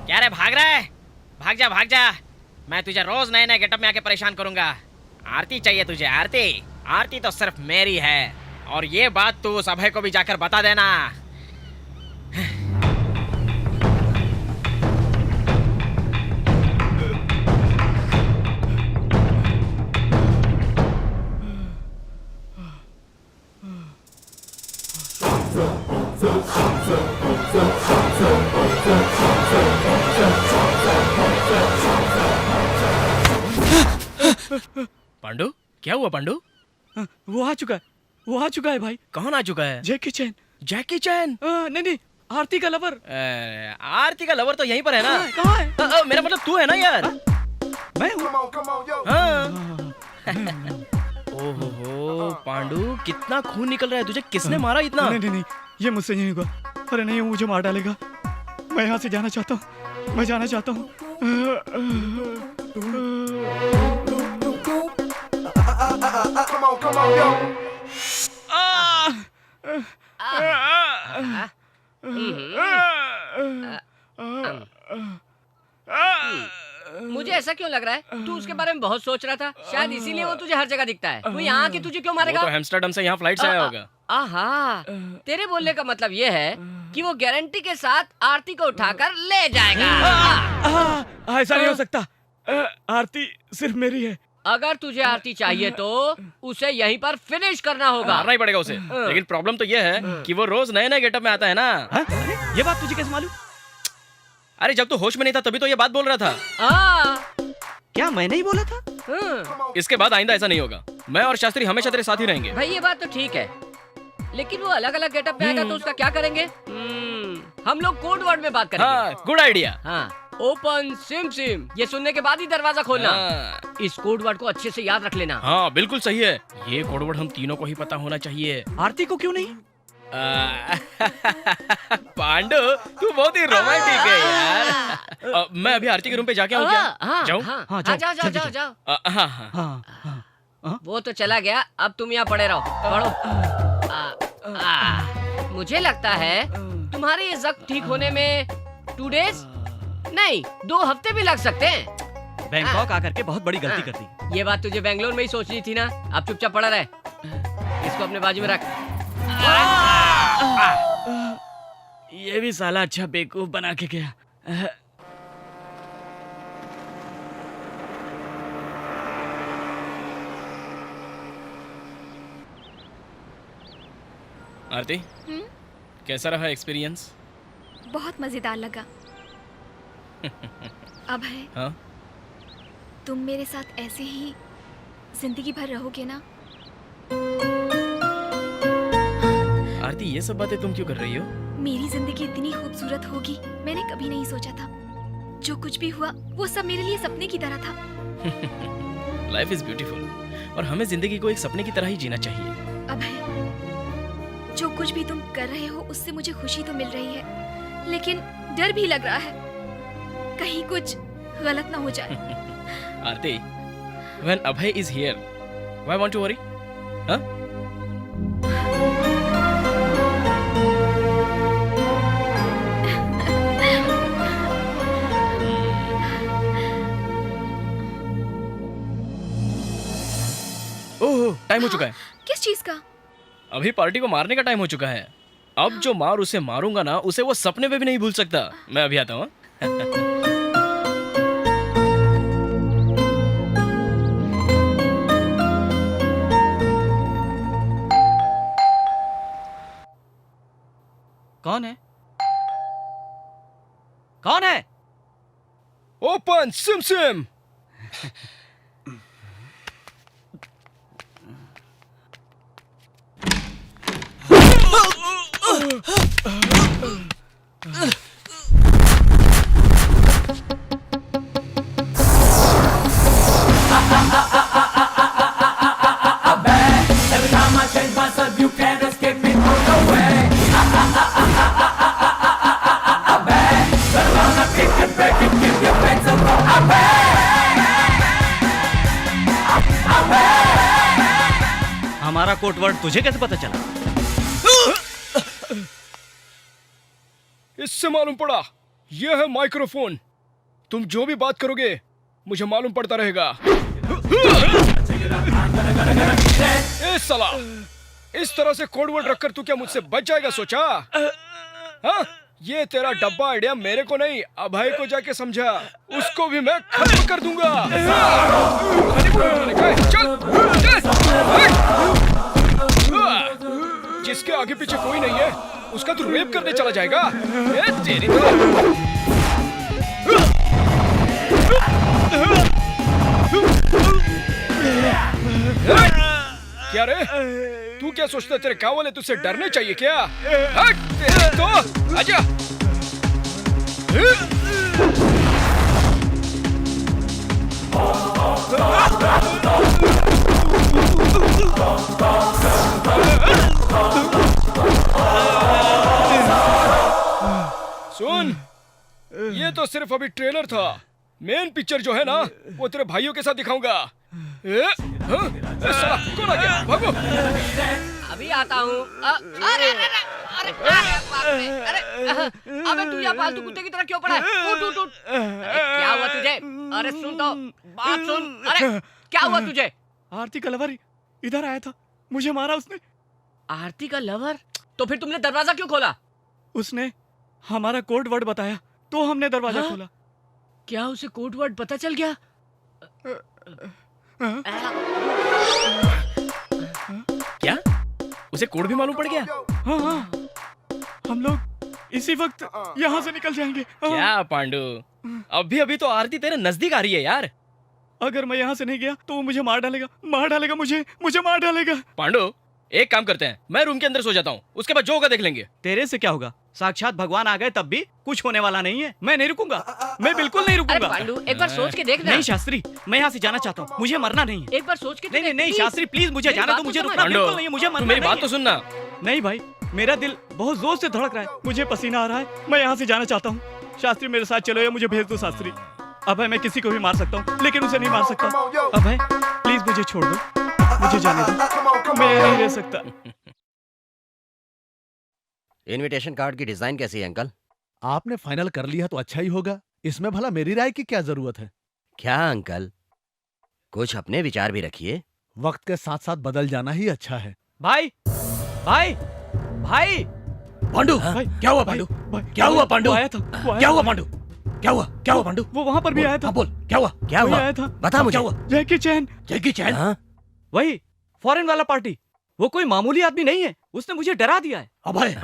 क्या रे भाग रहा है? भाग जा भाग जा, मैं तुझे रोज नए नए गेटअप में आके परेशान करूंगा। आरती चाहिए तुझे, आरती। आरती तो सिर्फ मेरी है, और ये बात तू उस अभय को भी जाकर बता देना। पांडु, क्या हुआ पांडु? वो आ चुका है, वो आ चुका है भाई। कौन आ चुका है? जैकी चैन। जैकी चैन? नहीं, आरती का लवर। आरती का लवर तो यहीं पर है ना? कहाँ है? मेरा मतलब तू है ना यार? मैं हूँ। ओहो पांडु, कितना खून निकल रहा है, तुझे किसने मारा इतना? नहीं, ये मुझसे नहीं होगा। अरे नहीं, वो मुझे मार डालेगा। मैं यहाँ से जाना चाहता हूँ, मैं जाना चाहता हूँ। मुझे ऐसा क्यों लग रहा है तू उसके बारे में बहुत सोच रहा था, शायद इसीलिए वो तुझे हर जगह दिखता है। वो यहाँ आके तुझे क्यों मारेगा? वो तो एम्स्टर्डम से यहाँ फ्लाइट से आया होगा। आहा, तेरे बोलने का मतलब ये है कि वो गारंटी के साथ आरती को उठाकर ले जाएगा। ऐसा नहीं हो सकता, आरती सिर्फ मेरी है। अगर तुझे आरती चाहिए तो उसे यहीं पर फिनिश करना होगा। मारना ही पड़ेगा उसे। लेकिन प्रॉब्लम तो ये है कि वो रोज नए नए गेटअप में आता है ना। ये बात तुझे कैसे मालूम? अरे जब तू होश में नहीं था तभी तो ये बात बोल रहा था। क्या मैंने ही बोला था? इसके बाद आइंदा ऐसा नहीं होगा। मैं और शास्त्री हमेशा तेरे साथ ही रहेंगे। भाई ये बात तो ठीक है, लेकिन वो अलग अलग गेटअप में आएगा तो उसका क्या करेंगे? हम लोग कोड वर्ड में बात करेंगे। हाँ, गुड आइडिया। हाँ, ओपन सिम सिम, ये सुनने के बाद ही दरवाजा खोलना। इस कोड वर्ड को अच्छे से याद रख लेना। हाँ बिल्कुल सही है, ये कोड वर्ड हम तीनों को ही पता होना चाहिए। आरती को क्यों नहीं? पांडु, तू बहुत ही रोमांटिक है यार। मैं अभी आरती के रूम पे जाके आऊँ क्या? जाऊँ? जाओ। वो तो चला गया, अब तुम यहाँ पड़े रहो, पढ़ो। मुझे लगता है तुम्हारे ये जख्म ठीक होने में 2 डेज नहीं 2 हफ्ते भी लग सकते हैं। बैंकॉक आकर के बहुत बड़ी गलती कर दी। ये बात तुझे बैंगलोर में ही सोचनी थी ना। अब चुपचाप पड़ा रहे, इसको अपने बाजू में रख। ये भी साला अच्छा बेवकूफ बना के गया। आरती, कैसा रहा एक्सपीरियंस? बहुत मजेदार लगा। अभय, हाँ? तुम मेरे साथ ऐसे ही जिंदगी भर रहोगे ना? आरती, ये सब बातें तुम क्यों कर रही हो? मेरी जिंदगी इतनी खूबसूरत होगी मैंने कभी नहीं सोचा था। जो कुछ भी हुआ वो सब मेरे लिए सपने की तरह था। लाइफ इज ब्यूटीफुल और हमें जिंदगी को एक सपने की तरह ही जीना चाहिए। अभय, जो कुछ भी तुम कर रहे हो उससे मुझे खुशी तो मिल रही है, लेकिन डर भी लग रहा है कहीं कुछ गलत ना हो जाए। आरती, when Abhay is here, why want to worry? Huh? Oh, time हो चुका है। किस चीज का? अभी पार्टी को मारने का टाइम हो चुका है। अब जो मार उसे मारूंगा ना, उसे वो सपने में भी नहीं भूल सकता। मैं अभी आता हूँ। कौन है? कौन है? Open SIM SIM. Every time I change myself, you can't escape me through the way. Better learn to kick and break it, keep your face up. हमारा कोड वर्ड तुझे कैसे पता चला? इससे मालूम पड़ा, यह है माइक्रोफोन। तुम जो भी बात करोगे मुझे मालूम पड़ता रहेगा। ए साला, इस तरह से कोड वर्ड रखकर तू क्या मुझसे बच जाएगा सोचा? हाँ? ये तेरा डब्बा आइडिया मेरे को नहीं, अभय को जाके समझा, उसको भी मैं खत्म कर दूंगा। जिसके आगे पीछे कोई नहीं है उसका तू रेप करने चला जाएगा? तेरी क्या रे, तू क्या सोचता है तेरे गाँव वाले तुझसे डरने चाहिए क्या? हट तेरे तो आजा। सुन, ये तो सिर्फ अभी ट्रेलर था। मेन पिक्चर जो है ना, वो तेरे भाइयों के साथ दिखाऊंगा। साला कौन आ गया? भागो। अभी आता हूँ। अरे अबे तू यहाँ पालतू कुत्ते की तरह क्यों पड़ा है? उठ उठ उठ। क्या हुआ तुझे? अरे सुन तो, बात सुन। अरे क्या हुआ तुझे? आरती का लवर इधर आया था, मुझे मारा उसने। आरती का लवर? तो फिर तुमने दरवाजा क्यों खोला? उसने हमारा कोड वर्ड बताया तो हमने दरवाजा खोला। क्या उसे कोड वर्ड पता चल गया? क्या उसे कोड भी मालूम पड़ गया? हाँ हाँ, हम लोग इसी वक्त यहाँ से निकल जाएंगे। क्या पांडु, अभी अभी तो आरती तेरे नजदीक आ रही है यार। अगर मैं यहाँ से नहीं गया तो वो मुझे मार डालेगा, मुझे मार डालेगा। पांडु, एक काम करते हैं, मैं रूम के अंदर सो जाता हूँ, उसके बाद जो होगा देख लेंगे। तेरे से क्या होगा? साक्षात भगवान आ गए तब भी कुछ होने वाला नहीं है। मैं नहीं रुकूंगा, मैं बिल्कुल नहीं रुकूंगा। अरे पांडु, एक बार सोच के देख ले। नहीं शास्त्री, मैं यहाँ से जाना चाहता हूँ, मुझे मरना नहीं है। एक बार सोच के नहीं नहीं शास्त्री, प्लीज मुझे जाना दो, मुझे रुकना बिल्कुल नहीं है, मुझे मरना नहीं है। मेरी बात तो सुनना। नहीं भाई, मेरा दिल बहुत जोर से धड़क रहा है, मुझे पसीना आ रहा है, मैं यहाँ से जाना चाहता हूँ। शास्त्री मेरे साथ चलो या मुझे भेज दो शास्त्री। अभय मैं किसी को भी मार सकता हूँ लेकिन उसे नहीं मार सकता। अभय प्लीज मुझे छोड़ दो, मुझे जाने दो, मैं नहीं रह सकता। इनविटेशन कार्ड की डिजाइन कैसी है अंकल? आपने फाइनल कर लिया तो अच्छा ही होगा, इसमें भला मेरी राय की क्या जरूरत है? क्या अंकल, कुछ अपने विचार भी रखिए। वक्त के साथ साथ बदल जाना ही अच्छा है। भाई भाई भाई पांडु, क्या हुआ पांडु? क्या हुआ पांडु? क्या हुआ पांडु? क्या हुआ पांडु? वो वहाँ पर भी आया था। बोल क्या हुआ? क्या हुआ? आया था, बता मुझे। जैकी चैन। जैकी चैन? वही फॉरेन वाला पार्टी। वो कोई मामूली आदमी नहीं है, उसने मुझे डरा दिया है। अभय,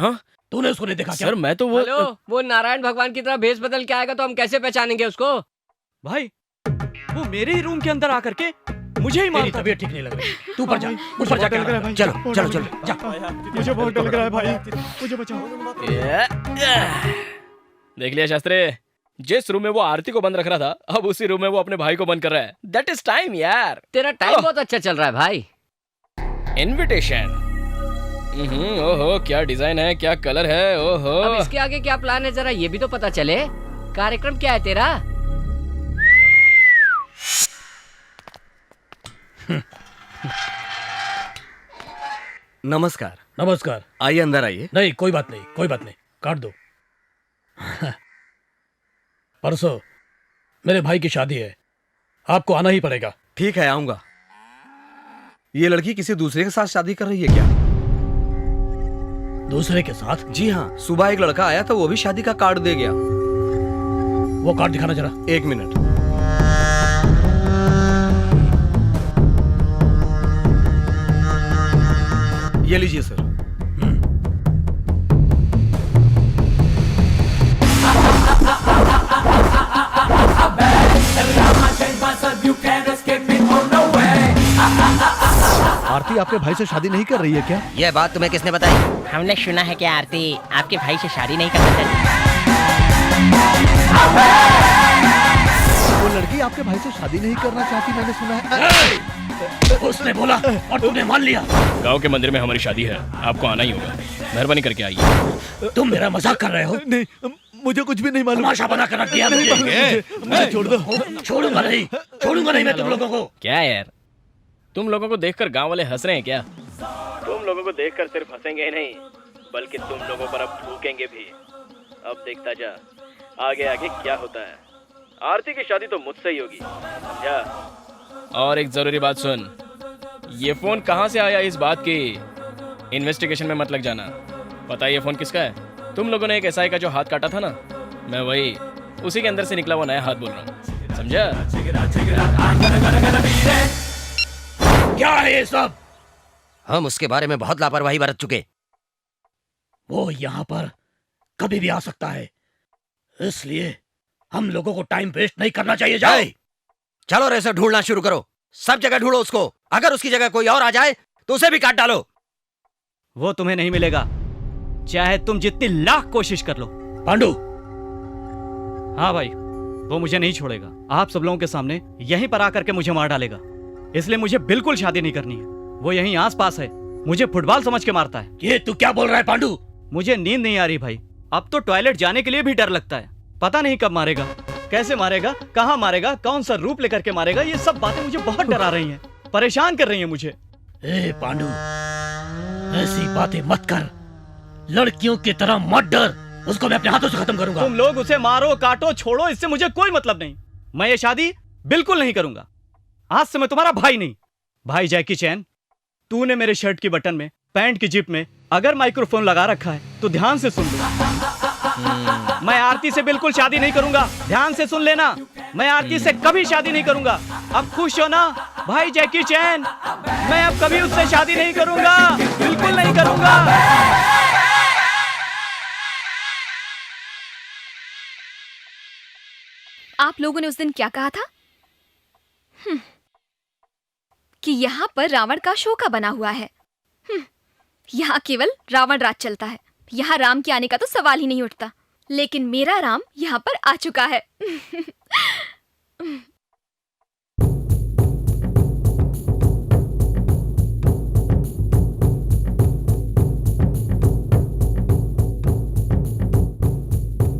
तूने उसको नहीं देखा क्या? सर मैं तो वो नारायण भगवान की तरह भेष बदल के आएगा तो हम कैसे पहचानेंगे उसको? भाई वो मेरे ही रूम के अंदर आकर के मुझे ही मारता। तबीयत ठीक नहीं लग रही, तू ऊपर जा, ऊपर जाके लग रहा है भाई। चलो चलो चलो जा। मुझे बहुत डर लग रहा है भाई, मुझे बचाओ। देख लिया शास्त्री, जिस रूम में वो आरती को बंद रख रहा था, अब उसी रूम में वो अपने भाई को बंद कर रहा है। दैट इज टाइम यार। तेरा टाइम बहुत अच्छा चल रहा है भाई। इनविटेशन, ओहो क्या डिजाइन है, क्या कलर है, ओहो। अब इसके आगे क्या प्लान है जरा ये भी तो पता चले। कार्यक्रम क्या है तेरा? नमस्कार। नमस्कार, आइए अंदर आइए। नहीं कोई बात नहीं, कोई बात नहीं, काट दो। परसों मेरे भाई की शादी है, आपको आना ही पड़ेगा। ठीक है आऊंगा। ये लड़की किसी दूसरे के साथ शादी कर रही है क्या? दूसरे के साथ? जी हाँ, सुबह एक लड़का आया था, वो भी शादी का कार्ड दे गया। वो कार्ड दिखाना जरा। एक मिनट। ये लीजिए सर। आरती आपके भाई से शादी नहीं कर रही है क्या? यह बात तुम्हें किसने बताई? हमने सुना है कि आरती आपके भाई से शादी नहीं करना चाहती। वो लड़की आपके भाई से शादी नहीं करना चाहती, मैंने सुना है। उसने बोला और तूने मान लिया। गांव के मंदिर में हमारी शादी है, आपको आना ही होगा। मेहरबानी करके आइए। तुम मेरा मजाक कर रहे हो? नहीं, मुझे कुछ भी नहीं मालूम। तमाशा बना कर रख दिया मुझे। मुझे छोड़ दो। छोड़ूंगा नहीं मैं तुम लोगों को। क्या यार, तुम लोगों को देखकर गांव वाले हंस रहे हैं क्या? तुम लोगों को देखकर सिर्फ हंसेंगे ही नहीं, बल्कि तुम लोगों पर अब थूकेंगे भी। अब देखता जा आगे आगे क्या होता है। आरती की शादी तो मुझसे ही होगी, समझा? और एक जरूरी बात सुन, ये फोन कहाँ से आया इस बात की इन्वेस्टिगेशन में मत लग जाना। पता है ये फोन किसका है? तुम लोगों ने एक एसआई का जो हाथ काटा था ना, मैं वही, उसी के अंदर से निकला वो नया हाथ बोल रहा हूँ, समझा? क्या है ये सब? हम उसके बारे में बहुत लापरवाही बरत चुके। वो यहाँ पर कभी भी आ सकता है, इसलिए हम लोगों को टाइम वेस्ट नहीं करना चाहिए। जाए चलो रेसर ढूंढना शुरू करो, सब जगह ढूंढो उसको। अगर उसकी जगह कोई और आ जाए तो उसे भी काट डालो। वो तुम्हें नहीं मिलेगा, चाहे तुम जितनी लाख कोशिश कर लो। पांडु। हाँ भाई, वो मुझे नहीं छोड़ेगा। आप सब लोगों के सामने यहीं पर आकर के मुझे मार डालेगा, इसलिए मुझे बिल्कुल शादी नहीं करनी है। वो यहीं आसपास है, मुझे फुटबॉल समझ के मारता है। ये तू क्या बोल रहा है पांडु? मुझे नींद नहीं आ रही भाई, अब तो टॉयलेट जाने के लिए भी डर लगता है। पता नहीं कब मारेगा, कैसे मारेगा, कहाँ मारेगा, कौन सा रूप लेकर के मारेगा। ये सब बातें मुझे बहुत डरा रही हैं, परेशान कर रही हैं मुझे। ए पांडु, ऐसी बातें मत कर, लड़कियों की तरह मत डर। उसको मैं अपने हाथों से खत्म करूंगा। तुम लोग उसे मारो, काटो, छोड़ो, इससे मुझे कोई मतलब नहीं। मैं ये शादी बिल्कुल नहीं करूंगा। आज से मैं तुम्हारा भाई नहीं। भाई जैकी चैन, तूने मेरे शर्ट की बटन में, पैंट की जिप में अगर माइक्रोफोन लगा रखा है तो ध्यान से सुन लो। मैं आरती से बिल्कुल शादी नहीं करूंगा, ध्यान से सुन लेना। मैं आरती से कभी शादी नहीं करूंगा। अब खुश हो ना भाई जैकी चैन? मैं अब कभी उससे शादी नहीं करूंगा, बिल्कुल नहीं करूंगा। आप लोगों ने उस दिन क्या कहा था? कि यहाँ पर रावण का शो का बना हुआ है। यहाँ केवल रावण राज चलता है, यहाँ राम के आने का तो सवाल ही नहीं उठता। लेकिन मेरा राम यहाँ पर आ चुका है।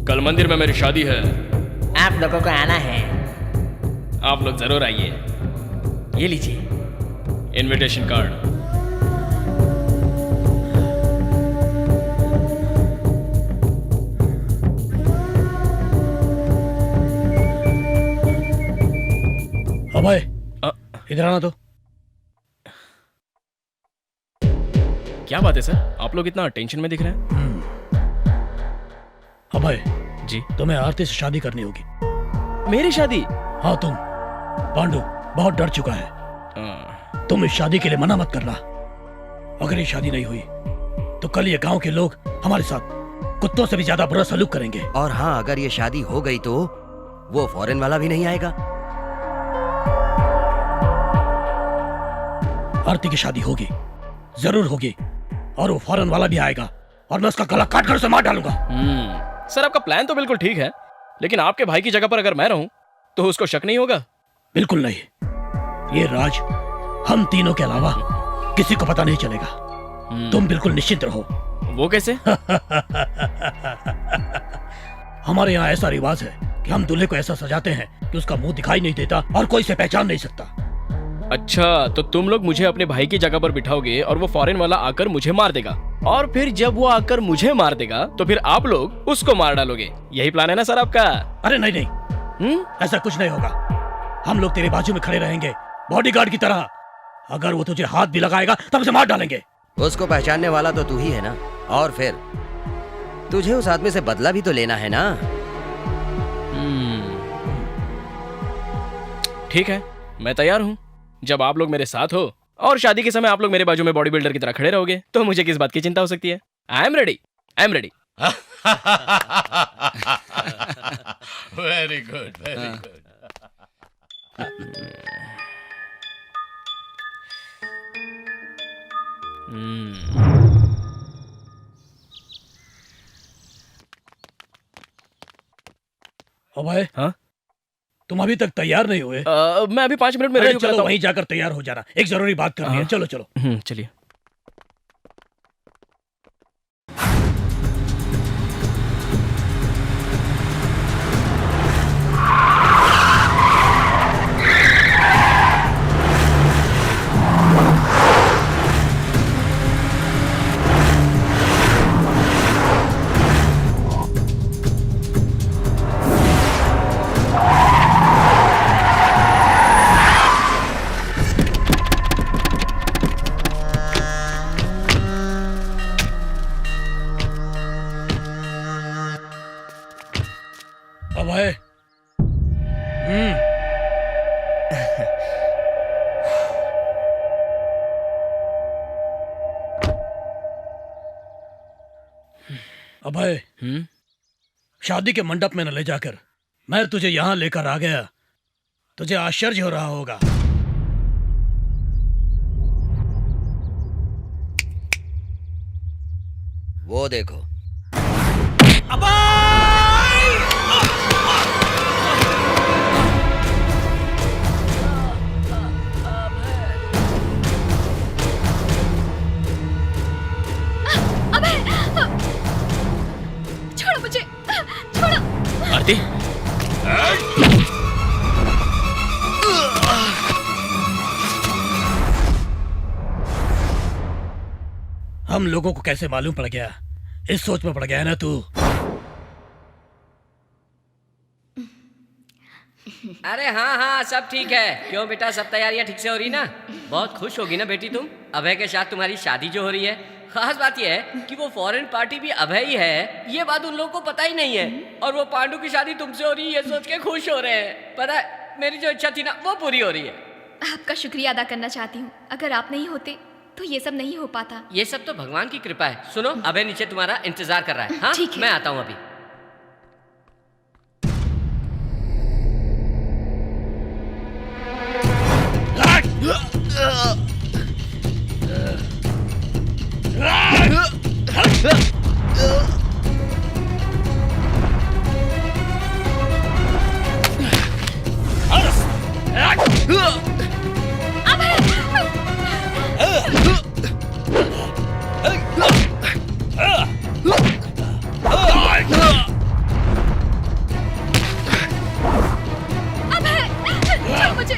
कल मंदिर में मेरी शादी है, आप लोगों को आना है। आप लोग जरूर आइए। ये लीजिए इनविटेशन कार्ड। अभय, इधर आना तो। क्या बात है सर, आप लोग इतना टेंशन में दिख रहे हैं? अभय जी, तुम्हें आरती से शादी करनी होगी। मेरी शादी? हाँ तुम। पांडु बहुत डर चुका है, तुम इस शादी के लिए मना मत करना। अगर ये शादी नहीं हुई तो कल ये गांव के लोग हमारे साथ कुत्तों से भी ज्यादा बुरा सलूक करेंगे। और हाँ, अगर ये शादी हो गई तो वो फॉरेन वाला भी नहीं आएगा। आरती की शादी होगी, जरूर होगी, और वो फॉरेन वाला भी आएगा और मैं उसका गला काट कर उसे मार डालूंगा। सर आपका प्लान तो बिल्कुल ठीक है, लेकिन आपके भाई की जगह पर अगर मैं रहूं तो उसको शक नहीं होगा? बिल्कुल नहीं, ये राज हम तीनों के अलावा किसी को पता नहीं चलेगा। तुम बिल्कुल निश्चिंत रहो। वो कैसे? हमारे यहाँ ऐसा रिवाज है कि हम दूल्हे को ऐसा सजाते हैं कि उसका मुंह दिखाई नहीं देता और कोई इसे पहचान नहीं सकता। अच्छा, तो तुम लोग मुझे अपने भाई की जगह पर बिठाओगे और वो फॉरेन वाला आकर मुझे मार देगा, और फिर जब वो आकर मुझे मार देगा तो फिर आप लोग उसको मार डालोगे। यही प्लान है ना सर आपका? अरे नहीं नहीं, ऐसा कुछ नहीं होगा। हम लोग तेरे बाजू में खड़े रहेंगे बॉडीगार्ड की तरह। अगर वो तुझे हाथ भी लगाएगा तब उसे मार डालेंगे। उसको पहचानने वाला तो तू ही है ना, और फिर तुझे उस आदमी से बदला भी तो लेना है ना। ठीक है, मैं तैयार हूँ। जब आप लोग मेरे साथ हो और शादी के समय आप लोग मेरे बाजू में बॉडी बिल्डर की तरह खड़े रहोगे तो मुझे किस बात की चिंता हो सकती है? I am ready, I am ready. Very good, very good. Abhay, हाँ? तुम अभी तक तैयार नहीं हुए? मैं अभी 5 मिनट में अरे रेडी चलो होता हूँ। वहीं जाकर तैयार हो जाना, एक जरूरी बात करनी है। हाँ। चलो चलो। चलिए। अभय। अभय, शादी के मंडप में न ले जाकर मैं तुझे यहाँ लेकर आ गया, तुझे आश्चर्य हो रहा होगा। वो देखो। छोड़ो मुझे, छोड़ो। आरती, हम लोगों को कैसे मालूम पड़ गया? इस सोच में पड़ गया है ना तू? अरे हाँ हाँ सब ठीक है। क्यों बेटा, सब तैयारियां ठीक से हो रही ना? बहुत खुश होगी ना बेटी तुम, अभय के साथ तुम्हारी शादी जो हो रही है। खास बात यह है कि वो फॉरेन पार्टी भी अभय ही है, ये बात उन लोगों को पता ही नहीं है। और वो पांडु की शादी तुमसे हो रही है ये सोच के खुश हो रहे हैं। पता है, मेरी जो इच्छा थी ना वो पूरी हो रही है। आपका शुक्रिया अदा करना चाहती हूँ। अगर आप नहीं होते तो ये सब नहीं हो पाता। ये सब तो भगवान की कृपा है। सुनो, अभय नीचे तुम्हारा इंतजार कर रहा है। हाँ ठीक है। मैं आता हूँ अभी। छोड़ो मुझे।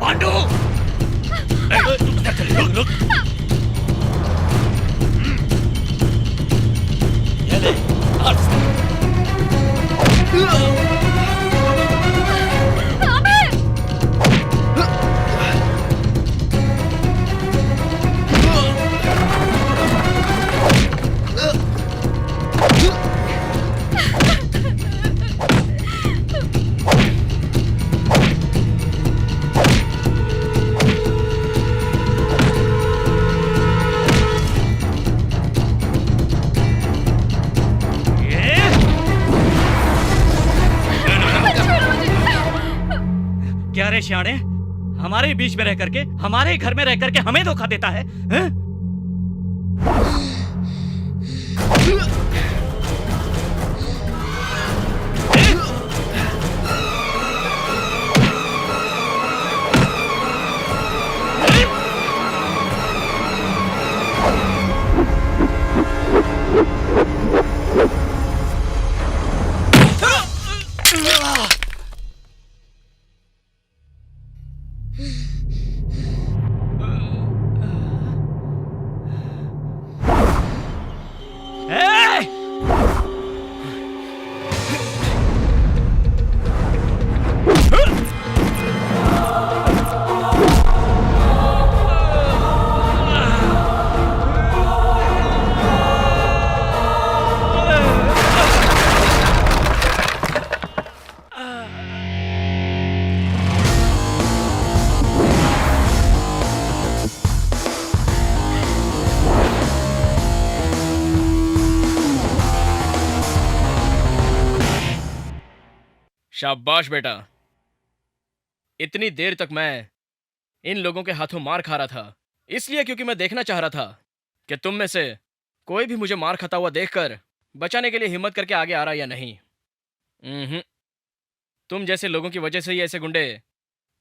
पांडु! रुक। ये ले, क्या रे श्याणे, हमारे बीच में रह करके, हमारे घर में रह करके हमें धोखा देता है, हैं? शाबाश बेटा, इतनी देर तक मैं इन लोगों के हाथों मार खा रहा था, इसलिए क्योंकि मैं देखना चाह रहा था कि तुम में से कोई भी मुझे मार खाता हुआ देखकर बचाने के लिए हिम्मत करके आगे आ रहा या नहीं। तुम जैसे लोगों की वजह से ही ऐसे गुंडे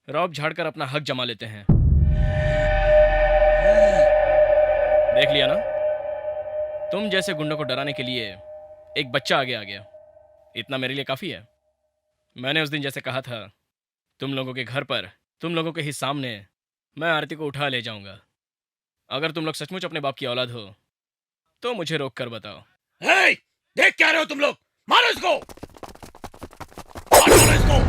रौब झाड़कर अपना हक जमा लेते हैं। देख लिया ना, तुम जैसे गुंडों को डराने के लिए एक बच्चा आगे आ गया। इतना मेरे लिए काफी है। मैंने उस दिन जैसे कहा था, तुम लोगों के घर पर, तुम लोगों के ही सामने मैं आरती को उठा ले जाऊंगा। अगर तुम लोग सचमुच अपने बाप की औलाद हो तो मुझे रोक कर बताओ। हे, देख क्या रहे हो तुम लोग? मारो इसको! मारो इसको!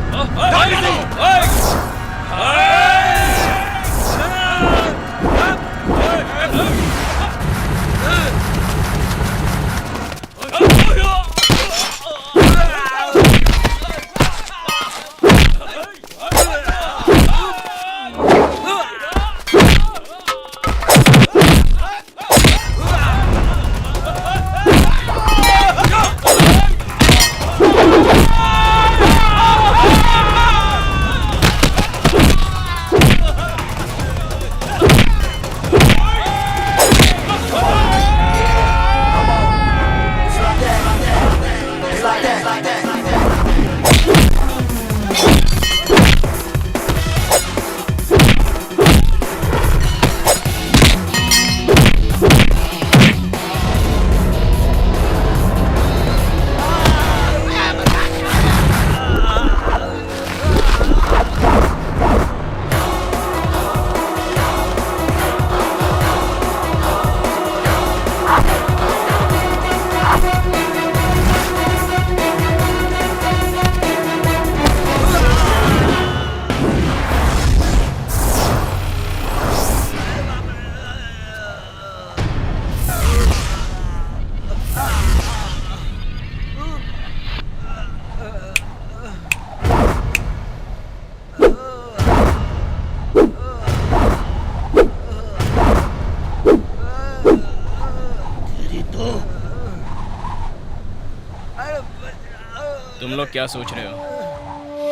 तुम लोग क्या सोच रहे हो?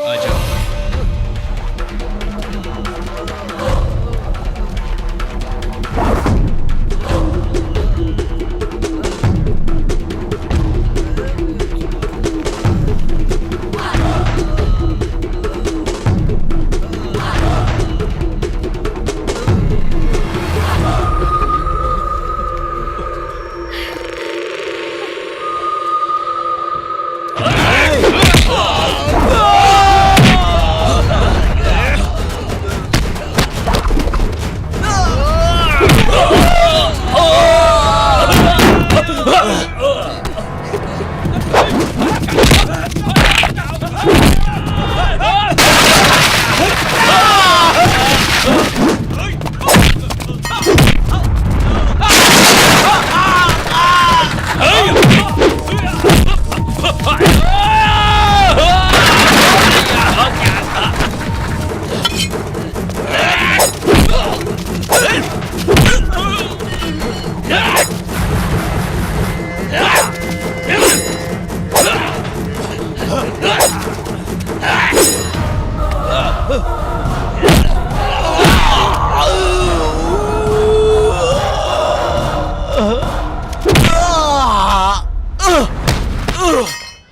आ जाओ।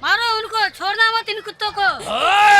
मारो उनको, छोड़ना मत इन कुत्तों को। Ah!